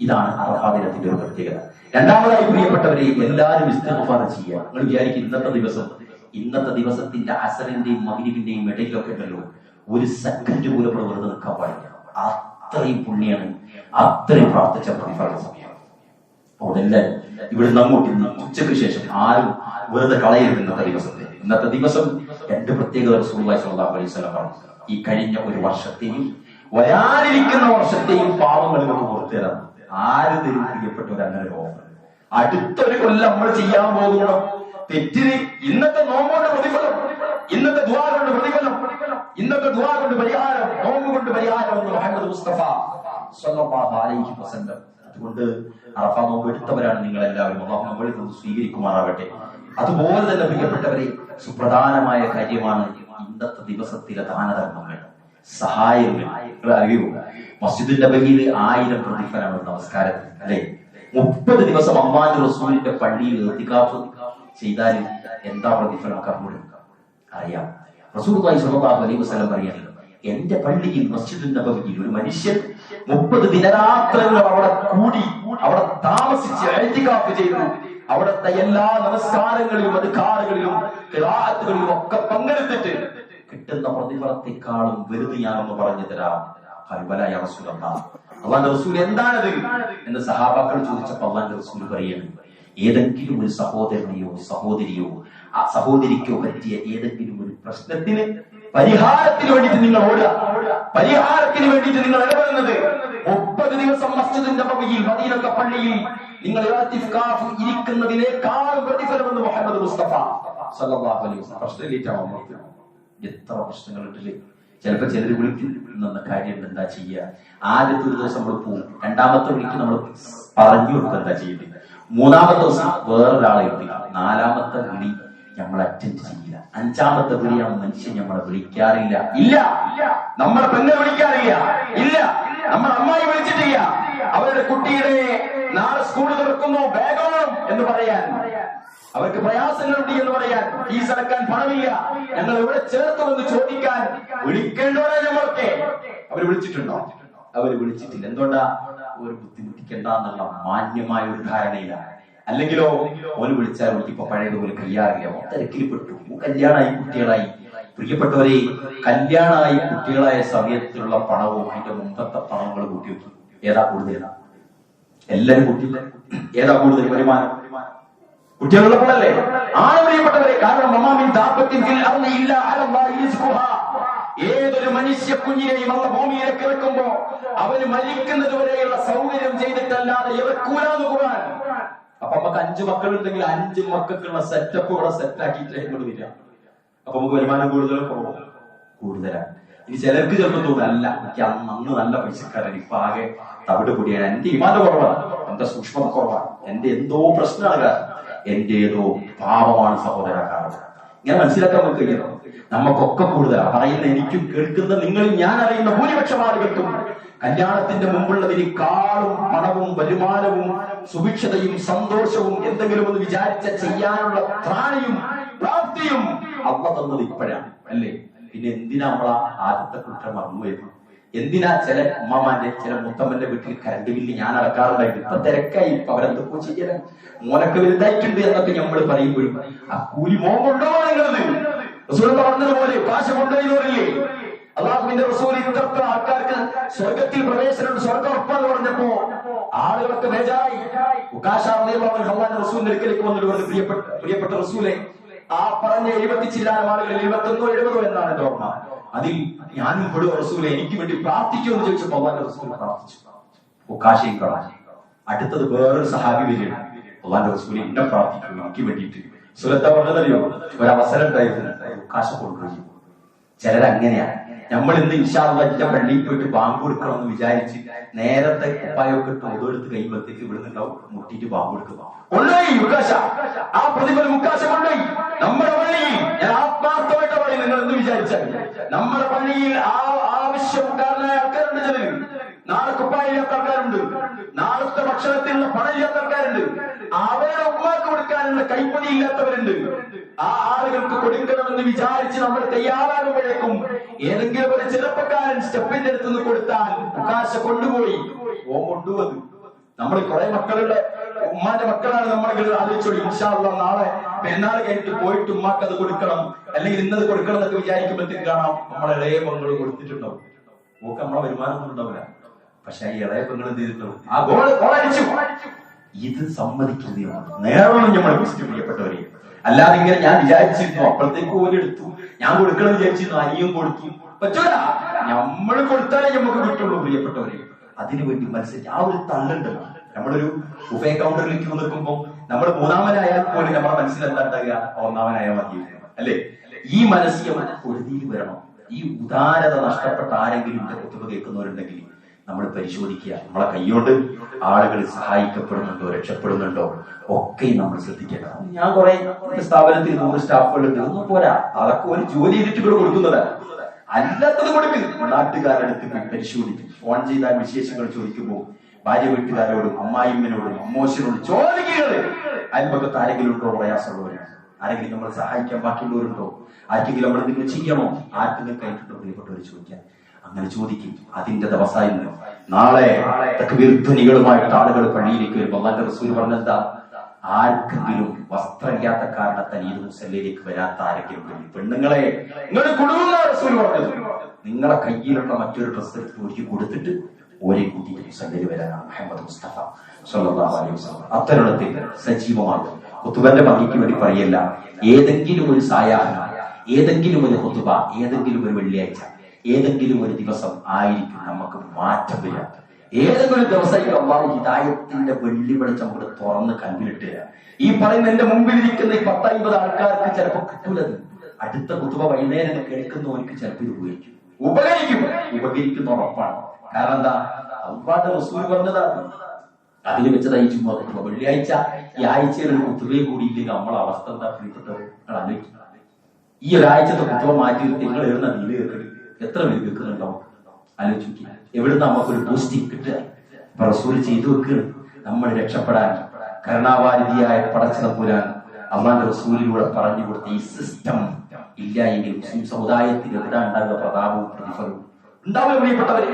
ഇതാണ് അറഫാ ദിനത്തിന്റെ ഒരു പ്രത്യേകത. രണ്ടാമതായി പ്രിയപ്പെട്ടവരെ, എല്ലാവരും ഇസ്തിഗ്ഫാർ ചെയ്യുക. നിങ്ങൾ വിചാരിക്കും ഇന്നത്തെ ദിവസത്തിന്റെ അസറിന്റെയും മഗ്രിബിന്റെയും ഇടയിലൊക്കെ ഉണ്ടല്ലോ, ഒരു സെക്കൻഡ് പോലും ഇവിടെ വെറുതെ നിൽക്കാൻ പാടില്ല. അത്രയും പുണ്യാണ്, അത്രയും പ്രാർത്ഥിച്ച പ്രതിഫലം സമയം. അവിടെ ഇവിടുന്ന് അങ്ങോട്ട് ഉച്ചയ്ക്ക് ശേഷം ആരും വെറുതെ കളയരുത് ഇന്നത്തെ ദിവസം രണ്ട് പ്രത്യേകത റസൂലുള്ളാഹി സ്വല്ലല്ലാഹു അലൈഹി വസല്ലം പറഞ്ഞു. ഈ കഴിഞ്ഞ ഒരു വർഷത്തെയും വരാനിരിക്കുന്ന വർഷത്തെയും പാപങ്ങൾ നമുക്ക് പുറത്തു തരാം. ആര് തരും പ്രിയപ്പെട്ടവർ അങ്ങനെ ഒരു ഓഫർ? അടുത്തൊരു കൊല്ലം നമ്മൾ ചെയ്യാൻ പോകുന്നു തെറ്റിന് ഇന്നത്തെ നോമ്പോണ്ട് പ്രതിഫലം, ഇന്നത്തെ ദുആ കൊണ്ട് പ്രതിഫലം, ഇന്നത്തെ ദുആ കൊണ്ട് പരിഹാരം, നോമ്പ് കൊണ്ട് പരിഹാരം എന്ന് മുഹമ്മദ് മുസ്തഫ സ്വല്ലല്ലാഹു അലൈഹി വസല്ലം. അതുകൊണ്ട് അറഫ നോമ്പ് എടുത്തവരാണ് നിങ്ങൾ എല്ലാവരും. അല്ലാഹു നമ്മളിൽ നിന്ന് സ്വീകരിക്കുമാറാകട്ടെ. അതുപോലെ തന്നെ പ്രിയപ്പെട്ടവരെ, സുപ്രധാനമായ കാര്യമാണ് ഇന്നത്തെ ദിവസത്തിലെ ദാനധർമ്മങ്ങൾ, സഹായങ്ങൾ. അറിയൂ, മസ്ജിദുൽ നബവിയിൽ 1000 പ്രതിഫലമാണ് നമസ്കാരത്തിൽ, അല്ലെ? 30 ദിവസം അല്ലാഹുവിന്റെ റസൂലിന്റെ പള്ളിയിൽ ഇഅ്തികാഫ് ചെയ്താൽ എന്താ പ്രതിഫലം അറിയാം. റസൂലുള്ളാഹി സ്വല്ലല്ലാഹു അലൈഹി വസല്ലം പറയുന്നത്, എന്റെ പള്ളിയിൽ മസ്ജിദുൽ നബവിയിൽ ഒരു മനുഷ്യൻ 30 ദിനരാത്രങ്ങൾ അവിടെ കൂടി, അവിടെ താമസിച്ച് ഇഅ്തികാഫ് ചെയ്തു, അവിടുത്തെ എല്ലാ നമസ്കാരങ്ങളിലും അദ്കാറുകളിലും ഖിറാഅത്തുകളിലും ഒക്കെ പങ്കെടുത്തിട്ട് കിട്ടുന്ന പ്രതിഫലത്തെക്കാളും വലുത് ഞാനൊന്ന് പറഞ്ഞു തരാം. ഖൽബലായ റസൂലല്ലാഹ്, അല്ലാഹുവിന്റെ റസൂൽ എന്താണത് എന്ന് സഹാബാക്കൾ ചോദിച്ചപ്പോൾ അല്ലാഹുവിന്റെ റസൂൽ പറയുന്നു, ഏതെങ്കിലും ഒരു സഹോദരനെയോ സഹോദരിയോ ആ സഹോദരിക്കോ പറ്റിയ ഏതെങ്കിലും ഒരു പ്രശ്നത്തിന് പരിഹാരത്തിന് വേണ്ടിയിട്ട് നിങ്ങൾ ഓടുക, പരിഹാരത്തിന് വേണ്ടിയിട്ട് നിങ്ങൾ ഇടപെടുന്നത് 30 ദിവസം മസ്ജിദുൽ നബവിയിൽ മദീനത്തെ പള്ളിയിൽ നിങ്ങൾ ഇഅ്തികാഫ് ഇരിക്കുന്നതിനേക്കാളും പ്രതിഫലമെന്ന് മുഹമ്മദ് മുസ്തഫ സല്ലല്ലാഹു അലൈഹി വസല്ലം. പ്രശ്നമില്ലാറ്റാണോ? എത്ര പ്രശ്നങ്ങളുണ്ടല്ലേ? ചിലപ്പോ ചിലർ വിളിക്കും, ഇന്ന കാര്യം എന്താ ചെയ്യുക? ആദ്യത്തെ ഒരു ദിവസം നമ്മൾ പോകും, രണ്ടാമത്തെ വിളിക്ക് നമ്മൾ പറഞ്ഞു കൊടുക്കുക എന്താ ചെയ്യുന്നത്, മൂന്നാമത്തെ ദിവസം വേറൊരാളെ എത്തില്ല, നാലാമത്തെ വിളി നമ്മൾ അറ്റൻഡ് ചെയ്യില്ല, അഞ്ചാമത്തെ വിളി ആ മനുഷ്യൻ നമ്മളെ വിളിക്കാറില്ല. ഇല്ല, നമ്മളെ പെണ്ണെ വിളിക്കാറില്ല. ഇല്ല, നമ്മൾ അമ്മായി വിളിച്ചിട്ടില്ല. അവരുടെ കുട്ടിയുടെ നാളെ സ്കൂൾ തുറക്കുന്നു, ബാഗോണം എന്ന് പറയാൻ, അവർക്ക് പ്രയാസങ്ങളുണ്ട് എന്ന് പറയാൻ, ഫീസ് അടക്കാൻ പണമില്ല, ഞങ്ങൾ എവിടെ ചേർത്തുമെന്ന് ചോദിക്കാൻ വിളിക്കേണ്ടവരെ നമ്മളൊക്കെ അവർ വിളിച്ചിട്ടുണ്ടോ? അവർ വിളിച്ചിട്ടില്ല. എന്തുകൊണ്ടാ? ഒരു ബുദ്ധിമുട്ടിക്കണ്ട എന്നുള്ള മാന്യമായ ഒരു ധാരണയിലാണ്. അല്ലെങ്കിലോ ഓന് വിളിച്ചാൽ ഇപ്പൊ പഴയതുപോലെ കഴിയാറില്ല, തിരക്കിൽ പെട്ടു, കല്യാണമായി കുട്ടികളായി. പ്രിയപ്പെട്ടവരെ, കല്യാണമായി കുട്ടികളായ സമയത്തുള്ള പണവും അതിന്റെ മുമ്പത്തെ പണങ്ങൾ കൂട്ടി വെക്കും. ഏതാ കൂടുതൽ? എല്ലാരും കൂട്ടിയില്ല. ഏതാ കൂടുതൽ വരുമാനം? കുട്ടികളുള്ളപ്പോഴല്ലേ? ആണ് പ്രിയപ്പെട്ടവരെ. കാരണം ഏതൊരു മനുഷ്യ കുഞ്ഞിനെയും അള്ള ഭൂമിയിലേക്ക് ഇറക്കുമ്പോ അവന് മരിക്കുന്നത് വരെയുള്ള സൗകര്യം ചെയ്തിട്ടല്ലാതെ ഇറക്കൂലാന്ന് ഖുർആൻ. അപ്പൊ നമുക്ക് 5 മക്കളുണ്ടെങ്കിൽ 5 മക്കൾക്കുള്ള സെറ്റപ്പ് ഇവിടെ സെറ്റാക്കിയിട്ടേ ഇങ്ങോട്ട് വരിക. അപ്പൊ നമുക്ക് വരുമാനം കൂടുതലാണ്. ഇനി ചിലർക്ക് ചിലപ്പോൾ തോന്നുന്നു, അല്ല എനിക്ക് അന്ന് നല്ല പൈസക്കാരൻ, ഇപ്പൊ ആകെ തവിട് പൊടിയാണ്, എന്റെ ഇമാന്റെ കുറവാണ്, എന്റെ സൂക്ഷ്മത കുറവാണ്, എന്റെ എന്തോ പ്രശ്നമാണ് കാരണം, എന്റെ ഏതോ പാപമാണ് സഹോദര കാരണം. ഇങ്ങനെ മനസ്സിലാക്കാൻ നമുക്ക് കഴിയണം. നമുക്കൊക്കെ കൂടുതലാണ് പറയുന്ന എനിക്കും കേൾക്കുന്ന നിങ്ങളും ഞാൻ അറിയുന്ന ഭൂരിപക്ഷം ആളുകൾക്കും കല്യാണത്തിന്റെ മുമ്പുള്ളതിനേക്കാളും പണവും വരുമാനവും സുഭിക്ഷതയും സന്തോഷവും എന്തെങ്കിലും ഒന്ന് വിചാരിച്ച ചെയ്യാനുള്ള ത്രാണിയും പ്രാപ്തിയും അള്ള തന്നത് ഇപ്പോഴാണ്, അല്ലേ? പിന്നെ എന്തിനാ നമ്മളാ ആദ്യത്തെ കുറ്റം മറന്നുപോയത്? എന്തിനാ ചില ഉമ്മമാന്റെ ചില മുത്തമ്മന്റെ വീട്ടിൽ കറണ്ട് ബില്ല് ഞാൻ അടക്കാറുണ്ടായിട്ട് ഇപ്പൊ തിരക്കായി, ഇപ്പൊ അവരെന്തൊക്കെ ചെയ്യാൻ, മോനൊക്കെ വലുതായിട്ടുണ്ട് എന്നൊക്കെ നമ്മൾ പറയുമ്പോഴും ആ കൂലി മോൻ കൊണ്ടുപോകാൻ നിങ്ങളത് പറഞ്ഞതുപോലെ കാശ് കൊണ്ടുപോയില്ലേ? അള്ളാഹുവിന്റെ റസൂൽ ഇത്രത്ര ആൾക്കാർക്ക് സ്വർഗത്തിൽ പ്രവേശനം, സ്വർഗം ഉറപ്പാന്ന് പറഞ്ഞപ്പോ ആളുകളൊക്കെ ബേജാറായി. അള്ളാഹുവിന്റെ റസൂലിന്റെ അടുക്കലേക്ക് വന്നിട്ട് പറഞ്ഞു, പ്രിയപ്പെട്ട റസൂലെ, ആ പറഞ്ഞ 70 ചില്ലാനം ആളുകളിൽ 71 70 എന്നാണ് എന്റെ ഓർമ്മ, അതിൽ ഞാനും പെടുവോ റസൂലെ, എനിക്ക് വേണ്ടി പ്രാർത്ഥിക്കുമെന്ന് ചോദിച്ചപ്പോ അള്ളാഹുവിന്റെ റസൂൽ പ്രാർത്ഥിച്ചു. ഉക്കാശയും കളാൻ. അടുത്തത് വേറൊരു സഹാബി വരികയാണ്, അള്ളാഹുവിന്റെ റസൂൽ എന്നെ പ്രാർത്ഥിക്കുന്നു എനിക്ക് വേണ്ടിയിട്ട്. സുലത്ത പറഞ്ഞതറിയോ, ഒരവസരം ഉണ്ടായിരുന്നു, ഉക്കാശ കൊണ്ടുപോയി. ചിലരങ്ങനെയാണ്. നമ്മൾ ഇന്ന് ഇൻഷാ അല്ലാഹ് എന്റെ പള്ളിയിൽ പോയിട്ട് ബാങ്ക് കൊടുക്കണമെന്ന് വിചാരിച്ച് നേരത്തെ കുപ്പായൊക്കെ ഇട്ട് ഒതെടുത്ത് കഴിയുമ്പോഴത്തേക്ക് ഇവിടുന്ന് ഉണ്ടാവും മുട്ടിയിട്ട് ബാങ്ക് കൊടുക്കുക. കൊണ്ടുപോയി ഉക്കാശ, ആ പ്രതിഫലം ഉക്കാശ കൊണ്ടുപോയി. നമ്മുടെ പള്ളിയിൽ, ഞാൻ ആത്മാർത്ഥമായിട്ട് പറയും, നിങ്ങൾ എന്ന് വിചാരിച്ചാൽ നമ്മുടെ പള്ളിയിൽ ആവശ്യക്കാരനായ ആൾക്കാരുണ്ട്. ചിലർ നാളെ കുപ്പായില്ലാത്ത ആൾക്കാരുണ്ട്, നാളത്തെ ഭക്ഷണത്തിനുള്ള പണമില്ലാത്ത ആൾക്കാരുണ്ട്, അവരുടെ ഉമ്മാക്ക് കൊടുക്കാനുള്ള കൈപ്പണി ഇല്ലാത്തവരുണ്ട്. ആ ആളുകൾക്ക് കൊടുക്കണമെന്ന് വിചാരിച്ച് നമ്മൾ തയ്യാറാകുമ്പോഴേക്കും ഏതെങ്കിലും ഒരു ചെറുപ്പക്കാരൻ സ്റ്റെപ്പിന്റെ അടുത്ത് നിന്ന് കൊടുത്താൽ ഉക്കാശ കൊണ്ടുപോയി. കൊണ്ടുവന്നു. നമ്മൾ കുറെ മക്കളുള്ള ഉമ്മാന്റെ മക്കളാണ് നമ്മൾ ആലോചിച്ചോളൂ, ഇൻഷാ അല്ലാഹ് നാളെ പെരുന്നാൾ കഴിഞ്ഞിട്ട് പോയിട്ട് ഉമ്മാക്ക് അത് കൊടുക്കണം, അല്ലെങ്കിൽ ഇന്നത് കൊടുക്കണം എന്നൊക്കെ വിചാരിക്കുമ്പോഴത്തേക്ക് കാണാം നമ്മളെ ഇളയ പെങ്ങൾ കൊടുത്തിട്ടുണ്ടാവും. ഓക്ക് നമ്മളെ വരുമാനം ഒന്നും ഉണ്ടാവില്ല. പക്ഷെ ഈ ഇളയ പെങ്ങൾ എന്ത് ചെയ്തിട്ടുണ്ടാവും? ആ ഗോളടിച്ചു. ഇത് സമ്മതിക്കുന്നത് നേരമാണ് നമ്മൾ പ്രിയപ്പെട്ടവരെ. അല്ലാതെ ഇങ്ങനെ ഞാൻ വിചാരിച്ചിരുന്നു അപ്പോഴത്തേക്ക് ഓരോ എടുത്തു, ഞാൻ കൊടുക്കണം വിചാരിച്ചിരുന്നു, അനിയും കൊടുത്തു, പറ്റൂല. നമ്മൾ കൊടുത്താലേ നമുക്ക് കിട്ടുള്ളൂ പ്രിയപ്പെട്ടവരെ. അതിനുവേണ്ടി മത്സരിച്ച് ആ ഒരു തള്ളുണ്ടല്ലോ. നമ്മളൊരു ബുഫേ കൗണ്ടറിലേക്ക് നിൽക്കുമ്പോൾ നമ്മൾ മൂന്നാമനായാൽ പോലും നമ്മുടെ മനസ്സിലെന്താ ഉണ്ടാകുക, ഒന്നാമനായാൽ മതി അല്ലെ? ഈ മനസ്സിൽ പൊരുതിയിൽ വരണം. ഈ ഉദാരത നഷ്ടപ്പെട്ട ആരെങ്കിലും കുത്തുക കേൾക്കുന്നവരുണ്ടെങ്കിൽ നമ്മൾ പരിശോധിക്കുക. നമ്മളെ കൈകൊണ്ട് ആളുകൾ സഹായിക്കപ്പെടുന്നുണ്ടോ, രക്ഷപ്പെടുന്നുണ്ടോ ഒക്കെ നമ്മൾ ശ്രദ്ധിക്കണം. ഞാൻ കുറെ സ്ഥാപനത്തിൽ 100 സ്റ്റാഫുകളുണ്ട്, ഒന്നും പോരാ, അതൊക്കെ ഒരു ജോലി ചെയ്തിട്ട് ഇവിടെ കൊടുക്കുന്നതാണ്. അല്ലാത്തത് കൊടുക്കും. നാട്ടുകാരുടെ അടുത്ത് പരിശോധിക്കും. ഫോൺ ചെയ്താൽ വിശേഷങ്ങൾ ചോദിക്കുമ്പോൾ ഭാര്യ വീട്ടുകാരോടും അമ്മായിമ്മനോടും അമ്മോശനോടും ചോദിക്കുന്നത്. അയൽപക്കത്ത് ആരെങ്കിലും ഉണ്ടോ പ്രയാസമുള്ളവരാണ്, ആരെങ്കിലും നമ്മൾ സഹായിക്കാൻ ബാക്കിയുള്ളവരുണ്ടോ, ആർക്കെങ്കിലും നമ്മൾ എന്തെങ്കിലും ചെയ്യണോ, ആർക്കെങ്കിലും കഴിഞ്ഞിട്ടുണ്ടോ പ്രിയപ്പെട്ടവർ ചോദിക്കാൻ. അങ്ങനെ ചോദിക്കും. അതിന്റെ ദിവസമായിരുന്നു നാളെ തക്ബീർധ്വനികളുമായിട്ട് ആളുകൾ പള്ളിയിലേക്ക് വരുമ്പോൾ അല്ലാഹുവിന്റെ റസൂൽ പറഞ്ഞെന്താ, ആർക്കെങ്കിലും വസ്ത്രമില്ലാത്ത കാരണത്താൽ ഈദ് മുസല്ലയിലേക്ക് വരാത്ത ആരെങ്കിലും പെണ്ണുങ്ങളെ നിങ്ങൾ കുടുങ്ങുന്ന റസൂൽ പറഞ്ഞത്, നിങ്ങളെ കയ്യിലുള്ള മറ്റൊരു ഡ്രസ്സ് ഒരുക്കി കൊടുത്തിട്ട് ഓരേ കൂട്ടിയിട്ട് മുസല്ലയിൽ വരാനാണ് മുഹമ്മദ് മുസ്തഫ സ്വല്ലല്ലാഹു അലൈഹി വസല്ലം. അത്തരുണത്തിൽ സജീവമാകും. ഖുതുബന്റെ ഭംഗിക്ക് വേണ്ടി പറയല്ല, ഏതെങ്കിലും ഒരു സായാഹ്നം, ഏതെങ്കിലും ഒരു ഖുതുബ, ഏതെങ്കിലും ഒരു വെള്ളിയാഴ്ച, ഏതെങ്കിലും ഒരു ദിവസം ആയിരിക്കും നമുക്ക് മാറ്റം വരിക. ഏതെങ്കിലും ഒരു ദിവസം അല്ലാഹു ഹിദായത്തിന്റെ വെള്ളി വെളിച്ചം കൂടെ തുറന്ന് കൽവിലിട്ട് ഈ പറയുന്ന എന്റെ മുമ്പിലിരിക്കുന്ന ഈ 10-50 ആൾക്കാർക്ക് ചിലപ്പോൾ കിട്ടൂലത്. അടുത്ത ഖുതുബ വൈകുന്നേരം കേൾക്കുന്നവർക്ക് ചിലപ്പോൾ ഇത് ഉപകരിക്കുന്ന ഉറപ്പാണ്. കാരണം എന്താ, അല്ലാഹുവിന്റെ റസൂൽ പറഞ്ഞതാണ്. അതിന് വെച്ചതായി ചുമ്മാ വെള്ളിയാഴ്ച ഈ ആഴ്ചയിൽ ഒരു ഖുതുബയെ കൂടിയില്ലെങ്കിൽ നമ്മളെ അവസ്ഥ എന്താ പ്രിയപ്പെട്ടവർ? ഈ ഒരാഴ്ചത്തെ ഖുതുബ മാറ്റി നിങ്ങൾ എഴുതുന്ന നീല് കേൾക്കരുത്, എത്ര പേര് കേൾക്കുന്നുണ്ടാവും ആലോചിക്കുക. എവിടുന്ന് നമുക്കൊരു ബൂസ്റ്റിംഗ് കിട്ടുക? ഇപ്പൊ റസൂൽ ചെയ്തു വെക്കുക. നമ്മൾ രക്ഷപ്പെടാൻ കരുണാവാരിധിയായ പടച്ചതമ്പുരാൻ അള്ളാന്റെ റസൂലിലൂടെ പറഞ്ഞു കൊടുത്ത ഈ സിസ്റ്റം ഇല്ല എങ്കിൽ മുസ്ലിം സമുദായത്തിന് എവിടെ ഉണ്ടാകുക പ്രതാപവും പ്രതിഫലവും ഉണ്ടാവില്ല പ്രിയപ്പെട്ടവരെ.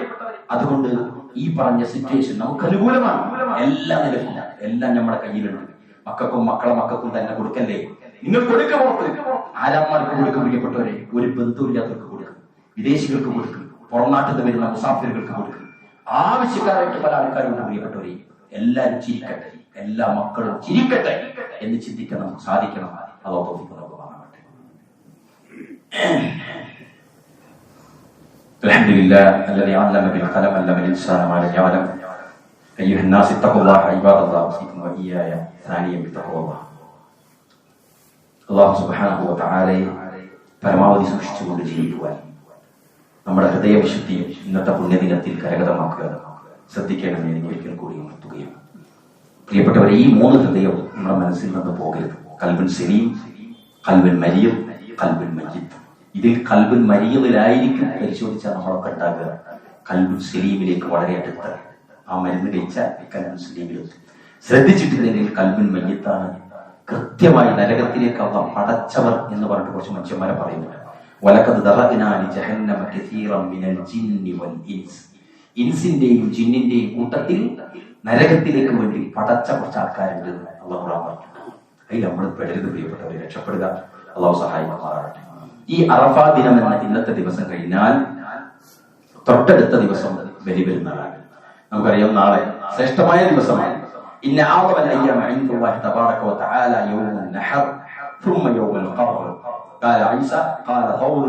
അതുകൊണ്ട് ഈ പറഞ്ഞ സിറ്റുവേഷൻ നമുക്ക് അനുകൂലമാണ്. എല്ലാം നിലവില്ല, എല്ലാം നമ്മുടെ കയ്യിലുണ്ട്. മക്കൾക്കും മക്കളെ മക്കൾക്കും തന്നെ കൊടുക്കല്ലേ, നിങ്ങൾ കൊടുക്ക. ആരാന്മാർക്ക് കൊടുക്കും പ്രിയപ്പെട്ടവരെ? ഒരു ബന്ധുവില്ലാത്തവർക്ക് കൊടുക്കും, വിദേശികൾക്ക് കൊടുക്കും, പുറം നാട്ടിൽ നിന്ന് വരുന്ന മുസാഫിറുകൾക്ക് കൊടുക്കും, ആവശ്യക്കാരായിട്ട് പല ആൾക്കാരുണ്ട് പ്രിയപ്പെട്ടവരെ. എല്ലാവരും ചിരിക്കട്ടെ, എല്ലാ മക്കളും ചിരിക്കട്ടെ എന്ന് ചിന്തിക്കണം, സാധിക്കണം. അതോ തോന്നിക്കുന്നത് അൽഹംദുലില്ലാഹ് الذي علم بالقلم علم الانسان ما لم يعلم ايها الناس اتقوا الله عباد الله اوصيكم واياي ثانيا بتقوى الله. അല്ലാഹു സുബ്ഹാനഹു വ തആലയെ പരമാവധി സൂക്ഷിച്ചുകൊണ്ട് ജീവിക്കുവാൻ നമ്മുടെ ഹൃദയവിശുദ്ധി ഇന്നത്തെ പുണ്യദിനത്തിൽ കരഗതമാക്കുക ശ്രദ്ധിക്കണമെന്ന് എനിക്ക് ഒരിക്കൽ കൂടി ഉണർത്തുകയാണ്. പ്രിയപ്പെട്ടവരെ, ഈ 3 ഹൃദയം നമ്മുടെ മനസ്സിൽ നിന്ന് പോകരുത്. ഖൽബുൻ സലീം, ഖൽബുൻ മരീദ്, ഖൽബുൻ മയ്യിത്ത്. ഇതിൽ ഖൽബുൻ മരീദിലായിരിക്കും പരിശോധിച്ചാൽ നമ്മളൊക്കെ ഉണ്ടാകുക. ഖൽബുൻ സലീമിലേക്ക് വളരെ അടുത്ത് ആ മരുന്ന് കഴിച്ചാൽ ഖൽബുൻ സലീമിലെത്തും. ശ്രദ്ധിച്ചിട്ടില്ലെങ്കിൽ ഖൽബുൻ മയ്യിത്താണ്. കൃത്യമായി നരകത്തിലേക്ക് അള്ളാഹു പടച്ചവർ എന്ന് പറഞ്ഞിട്ട് കുറച്ച് മനുഷ്യന്മാരെ പറയുന്നുണ്ട്. വലഖദ് ദറഅനാ ലിജഹന്നമ കസീറൻ മിനൽ ജിന്നി വൽ ഇൻസ്. ഇൻസിന്റെയും ജിന്നിന്റെയും കൂട്ടത്തിൽ നരകത്തിലേക്ക് വേണ്ടി പടച്ച കുറച്ച് ആൾക്കാരുണ്ട് അള്ളാഹു പറഞ്ഞു. അതിൽ നമ്മൾ പെടരുത് പ്രിയപ്പെട്ടവരെ, രക്ഷപ്പെടുക. അള്ളാഹു സഹായിക്കുമാറാകട്ടെ. ഈ അറഫാ ദിനം എന്ന ഇന്നത്തെ ദിവസം കഴിഞ്ഞാൽ തൊട്ടടുത്ത ദിവസം ബലി പെരുന്നാളാണ്. നമുക്കറിയാം നാളെ ശ്രേഷ്ഠമായ ദിവസമാണ്. ഇന്ന അഅ്ളമൽ അയ്യാമ ഇൻദല്ലാഹി തബാറക വ തആല യൗമുൻ നഹർ ثم يوم القرب قال عيسى قال ثور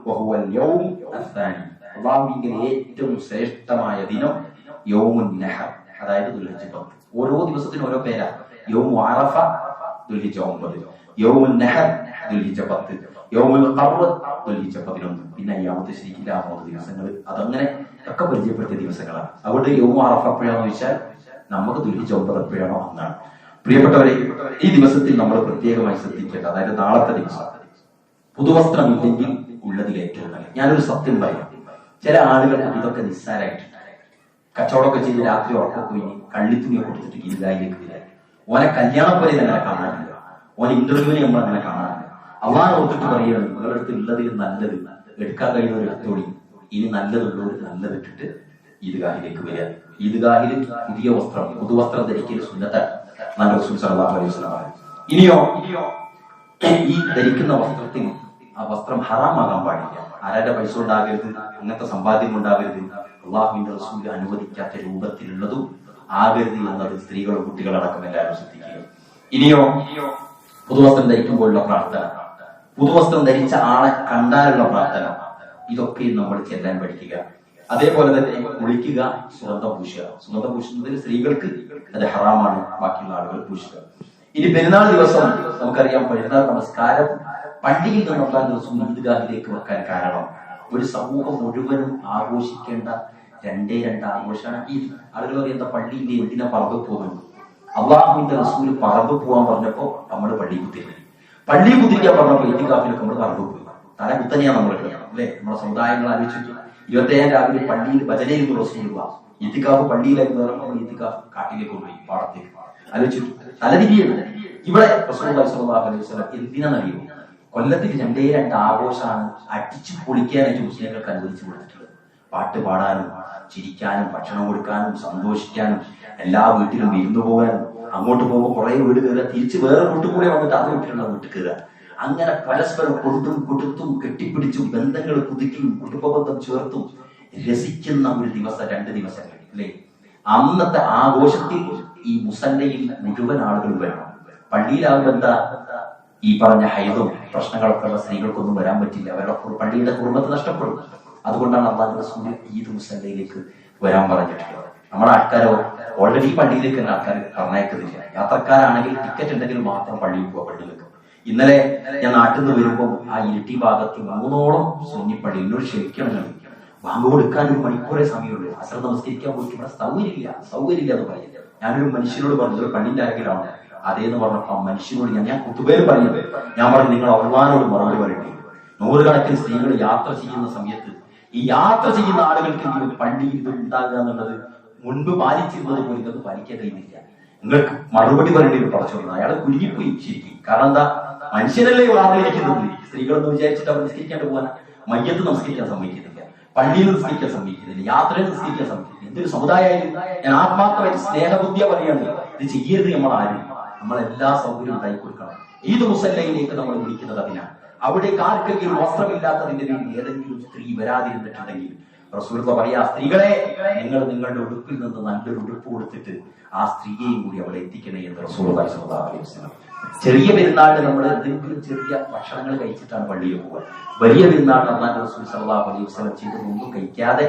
وهو اليوم الثاني. അല്ലാഹുവിന്റെ ഏറ്റവും ശ്രേഷ്ഠമായ ദിനം യൗമുൻ നഹർ, അതായത് ദുൽഹിജ്ജ 10. ഓരോ ദിവസത്തിനും ഓരോ പേരാ. യൗമു അറഫ ദുൽഹിജ്ജ 9, യൗമുൻ നഹർ ദുൽഹിജ്ജ 10, യൗമുൽ ഖർബ് ദുൽഹിജ്ജ 11, പിന്നെ അയ്യാമത്ത് ശരിക്കില്ല 3 ദിവസങ്ങൾ. അതങ്ങനെ ഒക്കെ പരിചയപ്പെടുത്തിയ ദിവസങ്ങളാണ്. അതുകൊണ്ട് യൗമു അറഫ എപ്പോഴാണെന്ന് ചോദിച്ചാൽ നമുക്ക് ദുൽഹിജ്ജ 9 എപ്പോഴാണോ അന്നാണ്. പ്രിയപ്പെട്ടവരെ, ഈ ദിവസത്തിൽ നമ്മൾ പ്രത്യേകമായി ശ്രദ്ധിക്കേണ്ടത്, അതായത് നാളത്തെ ദിവസം പുതുവസ്ത്രം ഇല്ലെങ്കിൽ ഉള്ളതിൽ ഏറ്റവും നല്ല. ഞാനൊരു സത്യം പറയാം, ചില ആളുകൾക്ക് ഇതൊക്കെ നിസ്സാരമായിട്ടുണ്ട്. കച്ചവടമൊക്കെ ചെയ്ത് രാത്രി ഉറക്കൊക്കെ കഴിഞ്ഞ് കള്ളിത്തുണിയെ കൊടുത്തിട്ട് ഗീതായിലേക്ക് വരിക. ഓനെ കല്യാണം പോലെ അങ്ങനെ കാണാറില്ല, ഓൻ ഇന്റർവ്യൂവിനെ നമ്മൾ അങ്ങനെ കാണാറില്ല. അള്ളാഹ് ഓർത്തിട്ട് പറയുകയാണ്, നിങ്ങളുടെ അടുത്ത് ഉള്ളതിൽ നല്ലത് എടുക്കാൻ കഴിയുന്ന ഒരു എടുത്തോളി, ഇനി നല്ലതുള്ളവർ നല്ലത് ഇട്ടിട്ട് ഈദ്ഗാഹിലേക്ക് വരിക. ഈദ്ഗാഹിൽ പുതിയ വസ്ത്രം, പുതുവസ്ത്രം ധരിക്കൽ സുന്നത്താണ്. ഇനിയോ ഈ ധരിക്കുന്ന വസ്ത്രത്തിൽ ആ വസ്ത്രം ഹറാമാകാൻ പാടില്ല. ആരുടെ പൈസ ഉണ്ടാകരുത്, അങ്ങനത്തെ സമ്പാദ്യം ഉണ്ടാകരുത്. അള്ളാഹുവിന്റെ റസൂൽ അനുവദിക്കാത്ത രൂപത്തിലുള്ളതും ആകരുത് എന്നത് സ്ത്രീകളും കുട്ടികളടക്കം എല്ലാവരും ശ്രദ്ധിക്കുക. ഇനിയോ പുതുവസ്ത്രം ധരിക്കുമ്പോഴുള്ള പ്രാർത്ഥന, പുതുവസ്ത്രം ധരിച്ച ആളെ കണ്ടാലുള്ള പ്രാർത്ഥന, ഇതൊക്കെ നമ്മൾ ചെല്ലാൻ പഠിക്കുക. അതേപോലെ തന്നെ കുളിക്കുക, സുഗന്ധം പൂശുക. സുഗന്ധം പൂശുന്നതിൽ സ്ത്രീകൾക്ക് അത് ഹറാമാണ്, ബാക്കിയുള്ള ആളുകൾ പൂശുക. ഇനി പെരുന്നാൾ ദിവസം നമുക്കറിയാം, പെരുന്നാൾ നമസ്കാരം പള്ളിയിൽ നിന്നുള്ള ദിവസം ഈദ്ഗാഹിലേക്ക് വെക്കാൻ കാരണം ഒരു സമൂഹം മുഴുവനും ആഘോഷിക്കേണ്ട രണ്ടേ ആഘോഷമാണ് ഈദ്. ആളുകൾ പറയുന്ന പള്ളിയിലെ എന്തിനാ പറമ്പ് പോകുന്നു? അള്ളാഹുവിന്റെ റസൂൽ പറമ്പ് പോകാൻ പറഞ്ഞപ്പോ നമ്മൾ പള്ളി കുത്തിരിക്കും, പള്ളി കുത്തിരിക്കാൻ പറഞ്ഞപ്പോ ഈദ്ഗാഹിലൊക്കെ നമ്മൾ പറമ്പ് പോയി. തല കുത്തനെയാണ് നമ്മൾ അല്ലെ? നമ്മുടെ സമുദായങ്ങൾ ആലോചിച്ചു. 27 രാവിലെ പള്ളിയിൽ ഭജനയിൽ റസൂൽ ഈദ്ഗാഹ് പള്ളിയിലായിരുന്നു, നമ്മൾ ഈദ്ഗാഹ് കാട്ടിലേക്ക് കൊണ്ടുപോയി, പാടത്തേക്ക്. ആലോചിച്ചു, തലതിരിയാണ്. ഇവിടെ റസൂലുള്ളാഹി സ്വല്ലല്ലാഹു അലൈഹി വസല്ലം എന്തിനാണെന്നറിയോ? കൊല്ലത്തിൽ 2 ആഘോഷമാണ് അടിച്ചു പൊളിക്കാനായിട്ട് മുസ്ലിങ്ങൾക്ക് അനുവദിച്ചു കൊടുത്തിട്ടുള്ളത്. പാട്ട് പാടാനും ചിരിക്കാനും ഭക്ഷണം കൊടുക്കാനും സന്തോഷിക്കാനും എല്ലാ വീട്ടിലും വിരുന്നു പോകാനും, അങ്ങോട്ട് പോകുമ്പോൾ കുറെ വീട് കയറുക, തിരിച്ച് വേറെ വീട്ടിൽ കൂടെ വന്നിട്ട് അത് വീട്ടിലുള്ള വീട്ടിൽ കയറുക. അങ്ങനെ പരസ്പരം കൊടുത്തും കൊടുത്തും കെട്ടിപ്പിടിച്ചും ബന്ധങ്ങൾ പുതുക്കിയും കുടുംബബന്ധം ചേർത്തും രസിക്കുന്ന ഒരു ദിവസം, 2 ദിവസങ്ങൾ അല്ലേ? അന്നത്തെ ആഘോഷത്തിൽ ഈ മുസല്ലയിൽ മുഴുവൻ ആളുകളും വരണം. പള്ളിയിലാകുമ്പോൾ എന്താ, ഈ പറഞ്ഞ ഹൈദും പ്രശ്നങ്ങളൊക്കെ ഉള്ള സ്ത്രീകൾക്കൊന്നും വരാൻ പറ്റില്ല, അവരുടെ പള്ളിയുടെ കുടുംബത്തെ നഷ്ടപ്പെടും. അതുകൊണ്ടാണ് അള്ളാഹു റസൂൽ ഈദ് മുസല്ലയിലേക്ക് വരാൻ പറഞ്ഞിട്ടുള്ളത്. നമ്മുടെ ആൾക്കാരോ ഓൾറെഡി പള്ളിയിലേക്ക് തന്നെ ആൾക്കാർ പറഞ്ഞയക്കുന്നില്ല. യാത്രക്കാരാണെങ്കിൽ ടിക്കറ്റ് ഉണ്ടെങ്കിൽ മാത്രം പള്ളിയിൽ പോവാ. പള്ളിയിലേക്ക് ഇന്നലെ ഞാൻ നാട്ടിൽ നിന്ന് വരുമ്പോൾ ആ ഇരിട്ടി ഭാഗത്ത് 3ഓളം സുന്നിപ്പള്ളി എന്നോട് ക്ഷമിക്കണം, ബാങ്ക് കൊടുക്കാൻ 1 മണിക്കൂറേ സമയമുള്ളൂ, അസർ നമസ്കരിക്കാൻ പോയിട്ട് ഇവിടെ സൗകര്യമില്ല എന്ന് പറയില്ല. ഞാനൊരു മനുഷ്യനോട് പറഞ്ഞു, ഒരു പള്ളിന്റെ ആരെങ്കിലാണ് അതേന്ന് പറഞ്ഞപ്പോ ആ മനുഷ്യനോട് ഞാൻ കുത്തുപേര് പറയുന്നത്, ഞാൻ പറഞ്ഞു നിങ്ങൾ അള്ളാഹിനോട് മറുപടി പറയട്ടെ. 100 കണക്കിന് സ്ത്രീകൾ യാത്ര ചെയ്യുന്ന സമയത്ത് ഈ യാത്ര ചെയ്യുന്ന ആളുകൾക്ക് പള്ളിയിൽ ഇത് ഉണ്ടാകുക എന്നുള്ളത് മുൻപ് പാലിച്ചിരുന്നത് പോലെ ഇതൊന്നും പാലിക്കാൻ കഴിയുന്നില്ല. നിങ്ങൾക്ക് മറുപടി പറയേണ്ടി ഒരു പറഞ്ഞു. അയാൾ കുരുങ്ങിപ്പോയി ശരിക്കും. കാരണം എന്താ, മനുഷ്യനല്ലേ വാർത്തയിരിക്കുന്നത്. സ്ത്രീകളെന്ന് വിചാരിച്ചിട്ട് അവർ നിസ്കരിക്കാണ്ട് പോകാൻ, മയ്യത്ത് നമസ്കരിക്കാൻ സമ്മതിക്കുന്നില്ല, പള്ളിയിൽ നിസ്കരിക്കാൻ സമ്മതിക്കുന്നില്ല, യാത്രയിൽ നിസ്കരിക്കാൻ സമ്മതിക്കുന്നില്ല. എന്തൊരു സമുദായമായാലും ഞാൻ ആത്മാർത്ഥമായിട്ട് സ്നേഹബുദ്ധിയ പറയുകയാണ്, ഇത് ചെയ്യരുത്. നമ്മളാരും നമ്മളെല്ലാ സൗകര്യവും ഉണ്ടായി കൊടുക്കണം. ഈദ് മുസല്ലയിലേക്ക് നമ്മൾ വിളിക്കുന്നത് അതിനാണ്. അവിടേക്ക് ആർക്കെങ്കിലും വസ്ത്രമില്ലാത്തതിന്റെ പേരിൽ ഏതെങ്കിലും സ്ത്രീ വരാതിരുന്നിട്ടുണ്ടെങ്കിൽ റസൂലുള്ളാഹി പറയാ, സ്ത്രീകളെ നിങ്ങൾ നിങ്ങളുടെ ഉടുപ്പിൽ നിന്ന് നല്ലൊരു ഉടുപ്പ് കൊടുത്തിട്ട് ആ സ്ത്രീയെയും കൂടി അവിടെ എത്തിക്കണേ എന്ന് റസൂലുള്ളാഹി സ്വല്ലല്ലാഹു അലൈഹി വസല്ലം. ചെറിയ പെരുന്നാളിന് നമ്മൾ എന്തെങ്കിലും ചെറിയ ഭക്ഷണങ്ങൾ കഴിച്ചിട്ടാണ് പള്ളിയിൽ പോകുക. വലിയ പെരുന്നാളിന് അല്ലാഹു റസൂൽ സ്വല്ലല്ലാഹു അലൈഹി വസല്ലം ചെയ്തൊന്നും കഴിക്കാതെ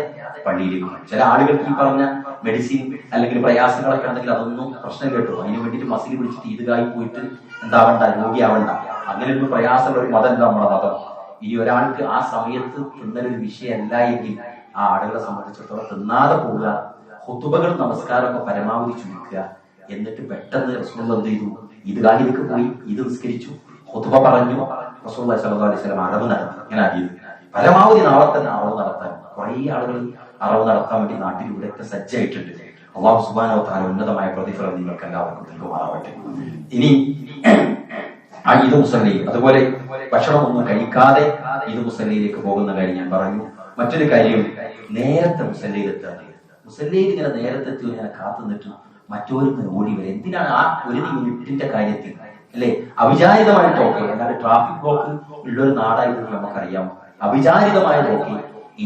പള്ളിയിലേക്ക് പോകും. ചില ആളുകൾക്ക് ഈ പറഞ്ഞ മെഡിസിൻ അല്ലെങ്കിൽ പ്രയാസങ്ങളൊക്കെ ഉണ്ടെങ്കിൽ അതൊന്നും പ്രശ്നം കേട്ടോ, അതിന് വേണ്ടിയിട്ട് മസിൽ പിടിച്ചിട്ട് ഈദ്ഗാഹി പോയിട്ട് എന്താവണ്ട, രോഗിയാവണ്ട, അങ്ങനെയൊന്നും പ്രയാസമുള്ള ഒരു മതം നമ്മുടെ മതം. ഇനി ഒരാൾക്ക് ആ സമയത്ത് തിന്നലൊരു വിഷയമല്ല എങ്കിൽ ആ ആളുകളെ സംബന്ധിച്ചിടത്തോളം തിന്നാതെ പോവുക, ഖുതുബകൾ നമസ്കാരമൊക്കെ പരമാവധി ചുരുക്കുക. എന്നിട്ട് പെട്ടെന്ന് റസൂലുള്ളാഹി എന്ത് ചെയ്തു, ഈദ്ഗാഹിലേക്ക് പോയി, ഈദ് നിസ്കരിച്ചു, ഖുതുബ പറഞ്ഞു. റസൂലുള്ളാഹി സ്വല്ലല്ലാഹു അലൈഹി വസല്ലം അറവ് നടത്തി. ഇങ്ങനെ ആക്കിയത് പരമാവധി നാളെ തന്നെ അറവ് നടത്താൻ കുറെ ആളുകൾ അറവ് നടത്താൻ വേണ്ടി നാട്ടിൽ ഇവിടെയൊക്കെ സജ്ജായിട്ടുണ്ട്. അല്ലാഹു സുബ്ഹാനഹു വ തആല ഉന്നതമായ പ്രതിഫലം നിങ്ങൾക്ക് എല്ലാവർക്കും നൽകുമാറാവട്ടെ. ഇനി ആ ഈദ് മുസല്ലയിൽ അതുപോലെ ഭക്ഷണമൊന്നും കഴിക്കാതെ ഈദ് മുസല്ലയിലേക്ക് പോകുന്ന കാര്യം ഞാൻ പറഞ്ഞു. മറ്റൊരു കാര്യം, നേരത്തെ മുസല്ലയിലെത്തുക. മുസല്ലയിൽ ഇങ്ങനെ നേരത്തെ എത്തി ഇങ്ങനെ കാത്തു നിന്നിട്ട് മറ്റോരിങ്ങനെ ഓടി വരെ എന്തിനാണ്? ആ 1 മിനിറ്റിന്റെ കാര്യത്തിൽ അല്ലെ, അവിചാരിതമായിട്ടൊക്കെ, അല്ലാതെ ട്രാഫിക് ബ്ലോക്ക് ഉള്ളൊരു നാടായിരുന്നു നമുക്കറിയാം. അവിചാരിതമായതൊക്കെ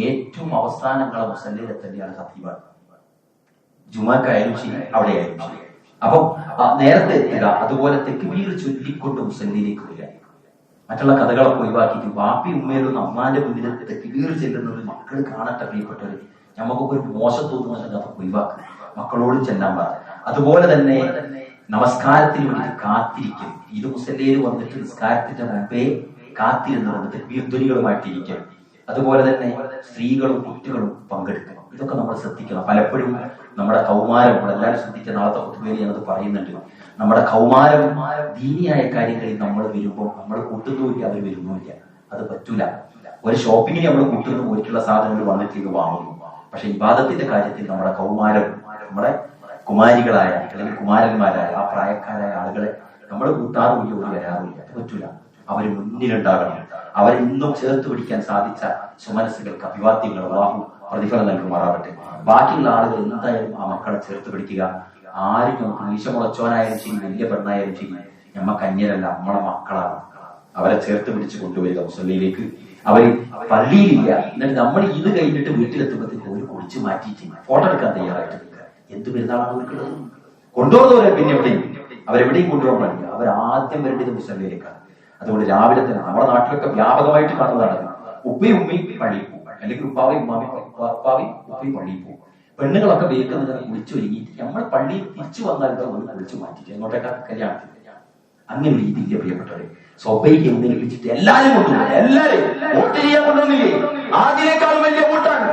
ഏറ്റവും അവസാനങ്ങളെ മുസല്ലയിലെത്തേണ്ടതാണ് ഖത്തീബാണ്. ജുമാക്കായാലും ശരി, അവിടെയായാലും ശരി. അപ്പൊ നേരത്തെ എത്തുക, അതുപോലെ തെക്ബീർ ചൊല്ലിക്കൊണ്ട് മുസല്ലയിലേക്ക് വരിക. മറ്റുള്ള കഥകളൊക്കെ ഒഴിവാക്കിയിട്ട് ബാപ്പി ഉമ്മയിലും അമ്മാന്റെ മുന്നിൽ തെക്ബീർ ചെല്ലുന്നത് മക്കൾ കാണട്ടെ. പ്രിയപ്പെട്ടവര്, നമുക്കൊക്കെ ഒരു മോശം തോന്നുന്നുണ്ടെങ്കിൽ അതൊക്കെ ഒഴിവാക്കുക, മക്കളോട് ചെല്ലാൻ പറ. അതുപോലെ തന്നെ നമസ്കാരത്തിന് വേണ്ടി കാത്തിരിക്കും. ഈദ് മുസല്ലയിൽ വന്നിട്ട് നിസ്കാരത്തിന്റെ മുമ്പേ കാത്തിരുന്ന് വന്നിട്ട് വീർധ്വനികളുമായിട്ടിരിക്കും. അതുപോലെ തന്നെ സ്ത്രീകളും കുട്ടികളും പങ്കെടുക്കണം. ഇതൊക്കെ നമ്മൾ ശ്രദ്ധിക്കണം. പലപ്പോഴും നമ്മുടെ കൗമാരം, നമ്മളെല്ലാവരും ശ്രദ്ധിക്കുക, നാളത്തെ ഖുതുബയിൽ ഞാനത് പറയുന്നുണ്ട്. നമ്മുടെ കൗമാരം ദീനിയായ കാര്യങ്ങളിൽ നമ്മൾ വരുമ്പോൾ നമ്മൾ കൂട്ടുന്നുമില്ല, അവർ വരുന്നുമില്ല. അത് പറ്റൂല. ഒരു ഷോപ്പിങ്ങിന് നമ്മൾ കൂട്ടുന്നു, ഒരിക്കലുള്ള സാധനങ്ങൾ വന്നിട്ട് വാങ്ങുന്നു. പക്ഷെ ഇബാദത്തിന്റെ കാര്യത്തിൽ നമ്മുടെ കൗമാരം, നമ്മുടെ കുമാരികളായ അല്ലെങ്കിൽ കുമാരന്മാരായ ആ പ്രായക്കാരായ ആളുകളെ നമ്മൾ കൂട്ടാറുമില്ല, ഒരു വരാറുമില്ല. അത് പറ്റൂല. അവർ മുന്നിലുണ്ടാകണം. അവരിന്നും ചേർത്ത് പിടിക്കാൻ സാധിച്ച സുമനസ്സുകൾക്ക് അഭിവാദ്യങ്ങൾ അല്ലാഹു പ്രതിഫലം നൽകുമാറാവട്ടെ. ബാക്കിയുള്ള ആളുകൾ എന്തായാലും ആ മക്കളെ ചേർത്ത് പിടിക്കുക. ആരും നമുക്ക് മീശ മുളച്ചോനായാലും ശരി, വലിയ പെണ്ണായാലും ശരി, നമ്മക്ക് അന്യരല്ല, നമ്മളെ മക്കളാണ്. അവരെ ചേർത്ത് പിടിച്ച് കൊണ്ടുവരിക മുസല്ലയിലേക്ക്. അവർ പള്ളിയിലില്ല, എന്നിട്ട് നമ്മൾ ഇത് കഴിഞ്ഞിട്ട് വീട്ടിലെത്തുമ്പോഴത്തേക്ക് ഒരു കുളിച്ച് മാറ്റിയിട്ട് ഫോട്ടോ എടുക്കാൻ തയ്യാറായിട്ട് എന്ത് പെരുന്നാളാണ് അവർക്കുള്ളത്? കൊണ്ടുപോകുന്നവരെ പിന്നെ എവിടെയും അവരെവിടെയും കൊണ്ടുപോകാൻ പാടില്ല. അവരാദ്യം വരേണ്ടത് മുസല്ലയിലേക്കാണ്. അതുകൊണ്ട് രാവിലെ തന്നെ നമ്മുടെ നാട്ടിലൊക്കെ വ്യാപകമായിട്ട് കാണുന്നതാണ്, ഉപ്പയും ഉമ്മയും പള്ളിയിൽ പോകും, അല്ലെങ്കിൽ ഉപ്പാവയും ഉപ്പയും പള്ളിയിൽ പോകും. പെണ്ണുങ്ങളൊക്കെ വേക്കുന്നത് കുളിച്ചു ഒരുങ്ങിയിട്ട് നമ്മൾ പള്ളിയിൽ തിരിച്ചു വന്നാൽ കുളിച്ചു മാറ്റിട്ട് എങ്ങോട്ടേക്കാ? കല്യാണത്തിന്. അങ്ങനെ ഒരു രീതിയില്ല പ്രിയപ്പെട്ടവരെ. സ്വബൈക്ക് എഴുന്നേൽപ്പിച്ചിട്ട് എല്ലാരും കൊണ്ടുപോകും. എല്ലാരും വോട്ട് ചെയ്യാൻ കൊണ്ടുവന്നില്ലേ? ആദ്യനേക്കാളും വലിയ വോട്ടാണ്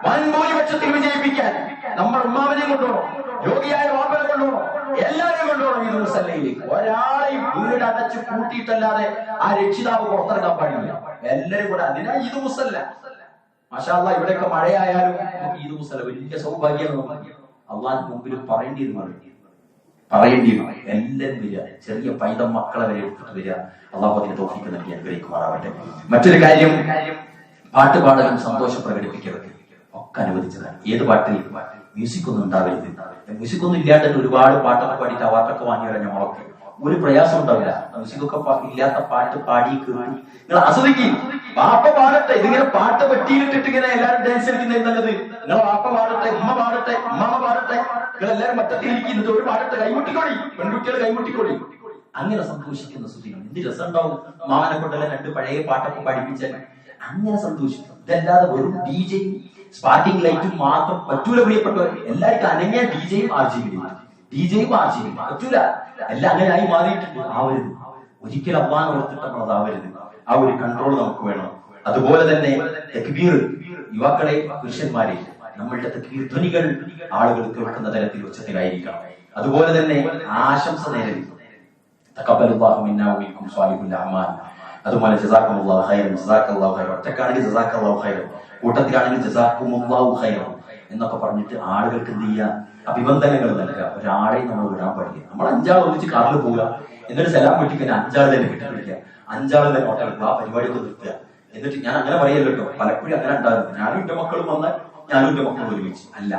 വൻഭൂരിപക്ഷത്തിൽ വിജയിപ്പിക്കാൻ. നമ്മൾ ഉമ്മാവിനെ കൊണ്ടുപോകണം, രോഗിയായ വാപ്പനെ കൊണ്ടുപോകണം, എല്ലാവരെയും കൊണ്ടുപോകണം ഈദ് മുസല്ലയിലേക്ക്. ഒരാളെയും വീട് അടച്ച് കൂട്ടിയിട്ടല്ലാതെ ആ രക്ഷിതാവ് പുറത്തിറങ്ങാൻ പാടില്ല. എല്ലാരും കൂടെ അതിനാ ഈദ് മുസല്ല. മാഷാ അല്ലാഹ്, ഇവിടെയൊക്കെ മഴയായാലും നമുക്ക് ഈദ് മുസല്ല വലിയ സൗഭാഗ്യം. അള്ളാഹ് മുമ്പിൽ പറയേണ്ടിയിരുന്നു. എല്ലാവരും വരിക, ചെറിയ പൈതം മക്കളെ വരെ എടുത്തിട്ട് വരിക. അള്ളാഹു അതിന് തൗഫീഖ് നൽകി അനുഗ്രഹിക്കുമാറാവട്ടെ. മറ്റൊരു കാര്യം, പാട്ട് പാടലും സന്തോഷം പ്രകടിപ്പിക്കരുത് ഒക്കെ അനുവദിച്ചതാണ്. ഏത് പാട്ടിൽ മ്യൂസിക് ഒന്നും ഉണ്ടാവരുത്. മ്യൂസിക് ഒന്നും ഇല്ലാണ്ട് ഒരുപാട് പാട്ടൊക്കെ പാടിയിട്ട് അവാർഡൊക്കെ വാങ്ങിയവരെ നമ്മളൊക്കെ ഒരു പ്രയാസം ഉണ്ടാവില്ല. മ്യൂസിക്കൊക്കെ ഇല്ലാത്ത പാട്ട് പാടി കേൾക്കും, നിങ്ങൾ ആസ്വദിക്കും. വാപ്പ പാടട്ടെ, ഇതിങ്ങനെ പാട്ട് വെട്ടിയിട്ടിട്ട് ഇങ്ങനെ എല്ലാവരും ഡാൻസ് കളിക്കുന്നത് നല്ലത്. നിങ്ങൾ വാപ്പ പാടട്ടെ, ഉമ്മ പാടട്ടെ, ഉമ്മാമ പാടട്ടെ, നിങ്ങൾ എല്ലാവരും മറ്റത്തിൽ ഇരിക്കുന്നത് ഒരു പാടട്ടെ, കൈമുട്ടിക്കോളി, പെൺകുട്ടികൾ കൈമുട്ടിക്കോളി. അങ്ങനെ സന്തോഷിക്കുന്ന സുഖം എന്ത് രസം ഉണ്ടാവും. മാമനെ കൊണ്ടെല്ലാം 2 പഴയ പാട്ടൊക്കെ പഠിപ്പിച്ചാൽ അങ്ങനെ സന്തോഷിക്കും. ഇതല്ലാതെ വെറും DJ സ്പാർക്കിംഗ് ലൈറ്റും മാത്രം പറ്റൂല പ്രിയപ്പെട്ടവർ. എല്ലാവർക്കും അനങ്ങിയ DJയും RGB പറ്റൂല. എല്ലാം അങ്ങനെ ആയി മാറിയിട്ടുണ്ട്. ആവരുത്, ഒരിക്കലും അള്ളാഹ് ഓർത്തിട്ട് നമ്മളതാവരുത്. ആ ഒരു കൺട്രോൾ നമുക്ക് വേണം. അതുപോലെ തന്നെ തക്ബീർ, യുവാക്കളെ, പുരുഷന്മാരെ, നമ്മളുടെ തക്ബീർ ധ്വനികൾ ആളുകൾ കേൾക്കുന്ന തരത്തിൽ ഉച്ചത്തിലായിരിക്കണം. അതുപോലെ തന്നെ ആശംസ നേരൽ, തഖബ്ബലല്ലാഹു മിന്നാ വമിൻകും സ്വാലിഹുൽ അഅമാൽ. അതുപോലെ ജസാക്കല്ലാഹു ഖൈറൻ, ജസാക്കല്ലാഹു ഖൈറൻ. ഒറ്റക്കാണെങ്കിൽ ജസാക്കല്ലാഹു ഖൈറൻ, കൂട്ടത്തിലാണെങ്കിൽ ജസാക്കുമുല്ലാഹു ഖൈറൻ എന്നൊക്കെ പറഞ്ഞിട്ട് ആളുകൾക്ക് എന്ത് ചെയ്യുക? അഭിനന്ദനങ്ങൾ നൽകുക. ഒരാളെയും നമ്മൾ വിടാൻ പാടില്ല. നമ്മൾ 5 ആൾ ഒന്നിച്ച് കാറിൽ പോവുക, എന്നിട്ട് സലാം വെട്ടിക്കാൻ 5 ആൾ തന്നെ കിട്ടിപ്പിടിക്കുക, 5 ആൾ തന്നെ ഹോട്ടലിൽ ആ പരിപാടിയൊക്കെ നിർത്തുക. എന്നിട്ട് ഞാൻ അങ്ങനെ പറയല്ലോ കേട്ടോ, പലപ്പോഴും അങ്ങനെ ഉണ്ടാകുന്നു. ഞാനും എന്റെ മക്കളും വന്നാൽ ഞാനും എന്റെ മക്കളും ഒരുമിച്ച് അല്ല,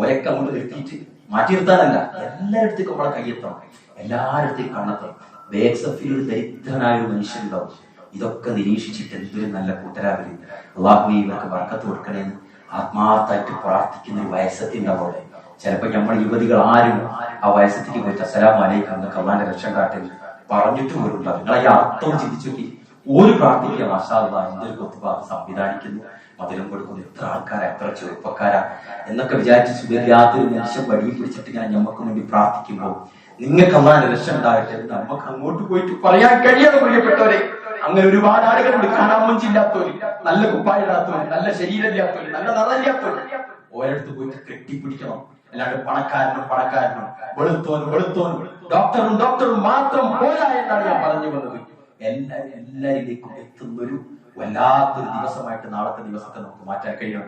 ഒരൊക്കെ അങ്ങോട്ട് നിർത്തിയിട്ട് മാറ്റി നിർത്താനല്ല, എല്ലായിടത്തേക്കും നമ്മളെ കയ്യെത്തണം, എല്ലായിടത്തേക്കും കണ്ണെത്തണം. ബേക്സഫിൽ ഒരു ദരിദ്രനായ ഒരു മനുഷ്യനുണ്ടാവും. ഇതൊക്കെ നിരീക്ഷിച്ചിട്ട് എന്തൊരു നല്ല കൂട്ടരാവര്, അള്ളാഹു ഇവർക്ക് ബർക്കത്ത് കൊടുക്കണേന്ന് ആത്മാർത്ഥമായിട്ട് പ്രാർത്ഥിക്കുന്ന ഒരു വയസ്സത്തിണ്ടാവും അവിടെ. ചിലപ്പോ നമ്മൾ യുവതികൾ ആരും ആ വയസ്സത്തേക്ക് പോയിട്ട് അസ്സലാമു അലൈക്കും എന്നൊക്കെ അള്ളാന്റെ രക്ഷം കാട്ടിൽ പറഞ്ഞിട്ട് പോലും ഉണ്ടാവും. നിങ്ങൾ ഈ അർത്ഥം ചിന്തിച്ചു നോക്കി. ഒരു പ്രാർത്ഥിക്കുക, മാഷാ അല്ലാഹ്, എന്തൊരു കൊത്തുബ സംവിധാനിക്കുന്നു, മധുരം കൊടുക്കുന്നു, എത്ര ആൾക്കാരാ, എത്ര ചെറുപ്പക്കാരാ എന്നൊക്കെ വിചാരിച്ച് സുഖമില്ലാത്തൊരു മനുഷ്യൻ വഴിയിൽ പിടിച്ചിട്ട് ഇങ്ങനെ ഞമ്മക്ക് വേണ്ടി പ്രാർത്ഥിക്കുമ്പോൾ നിങ്ങൾക്ക് അള്ളാന്റെ രക്ഷം ഉണ്ടാകട്ടെ നമുക്ക് അങ്ങോട്ട് പോയിട്ട് പറയാൻ കഴിയണം പ്രിയപ്പെട്ടവരെ. അങ്ങനെ ഒരുപാട് ആളുകളുണ്ട്, കാണാൻ മുഞ്ചില്ലാത്തവര്, നല്ല കുപ്പായില്ലാത്തവര്, നല്ല ശരീരമില്ലാത്തവര്, നല്ല നിറമില്ലാത്തവര്. ഓരോരുത്ത് പോയിട്ട് കെട്ടിപ്പിടിക്കണം. അല്ലാണ്ട് പണക്കാരനും വെളുത്തോനും ഡോക്ടറും മാത്രം പോരാ എന്നാണ് ഞാൻ പറഞ്ഞു വന്നത്. എല്ലാരിലേക്കും എത്തുന്നൊരു വല്ലാത്തൊരു ദിവസമായിട്ട് നാളത്തെ ദിവസത്തെ നമുക്ക് മാറ്റാൻ കഴിയും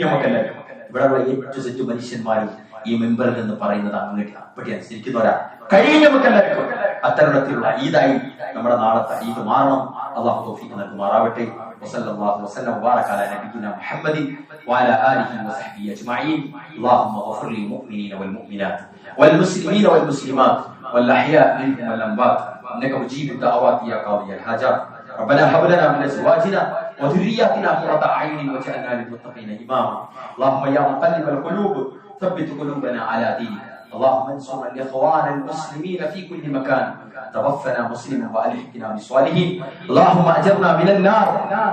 നമുക്കെല്ലാവരും. ഇവിടെയുള്ള ഏറ്റവും മനുഷ്യന്മാരും ഈ മെമ്പറിൽ നിന്ന് പറയുന്നത് അങ്ങോട്ട് അപ്പടി അനുസരിക്കുന്നവരാ. കഴിയും നമുക്കെല്ലാവർക്കും അത്തരണത്തിലുള്ള ഈദായി നമ്മുടെ നാളത്തെ ഈദ് മാറണം. അള്ളാഹു തൗഫീഖ് നൽകുമാറാവട്ടെ. വസല്ലല്ലാഹു വസല്ലം വബാറക അലാ നബിയിനാ മുഹമ്മദിൻ വഅലാ ആലിഹി വസഹ്ബിഹി അജ്മഈൻ. അല്ലാഹുമ്മ ഗ്ഫിർ ലിൽ മുഅ്മിനീന വൽ മുഅ്മിനാത്ത് വൽ മുസ്ലിമീന വൽ മുസ്ലിമാത്ത് വൽ അഹ്യാ മിൻഹും വൽ അംവാത് ഇന്നക മുജീബു ദഅവാതി യാ ഖാദിയൽ ഹാജാത്ത്. ربنا هب لنا من ازواجنا وذرياتنا قرة اعين واجعلنا للمتقين اماما. اللهم يا مقلب القلوب ثبت قلوبنا على دينك. اللهم انصر الاخوان المسلمين في كل مكان. توفنا مسلما والحقنا بالصالحين. اللهم اجرنا من النار،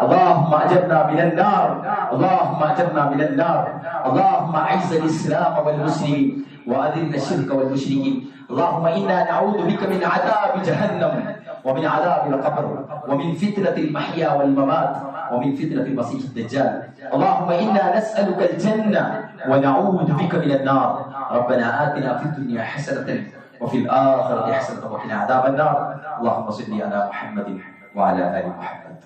اللهم اجرنا من النار، اللهم اجرنا من النار. اللهم اعز الاسلام والمسلمين واذل الشرك والمشركين. اللهم انا نعوذ بك من عذاب جهنم ومن عذاب القبر ومن فتنة المحيا والممات ومن فتنة المسيح الدجال. اللهم إنا نسألك الجنة ونعوذ بك من النار. ربنا آتنا في الدنيا حسنة وفي الآخرة حسنة وقنا عذاب النار. اللهم صل على محمد وعلى آل محمد.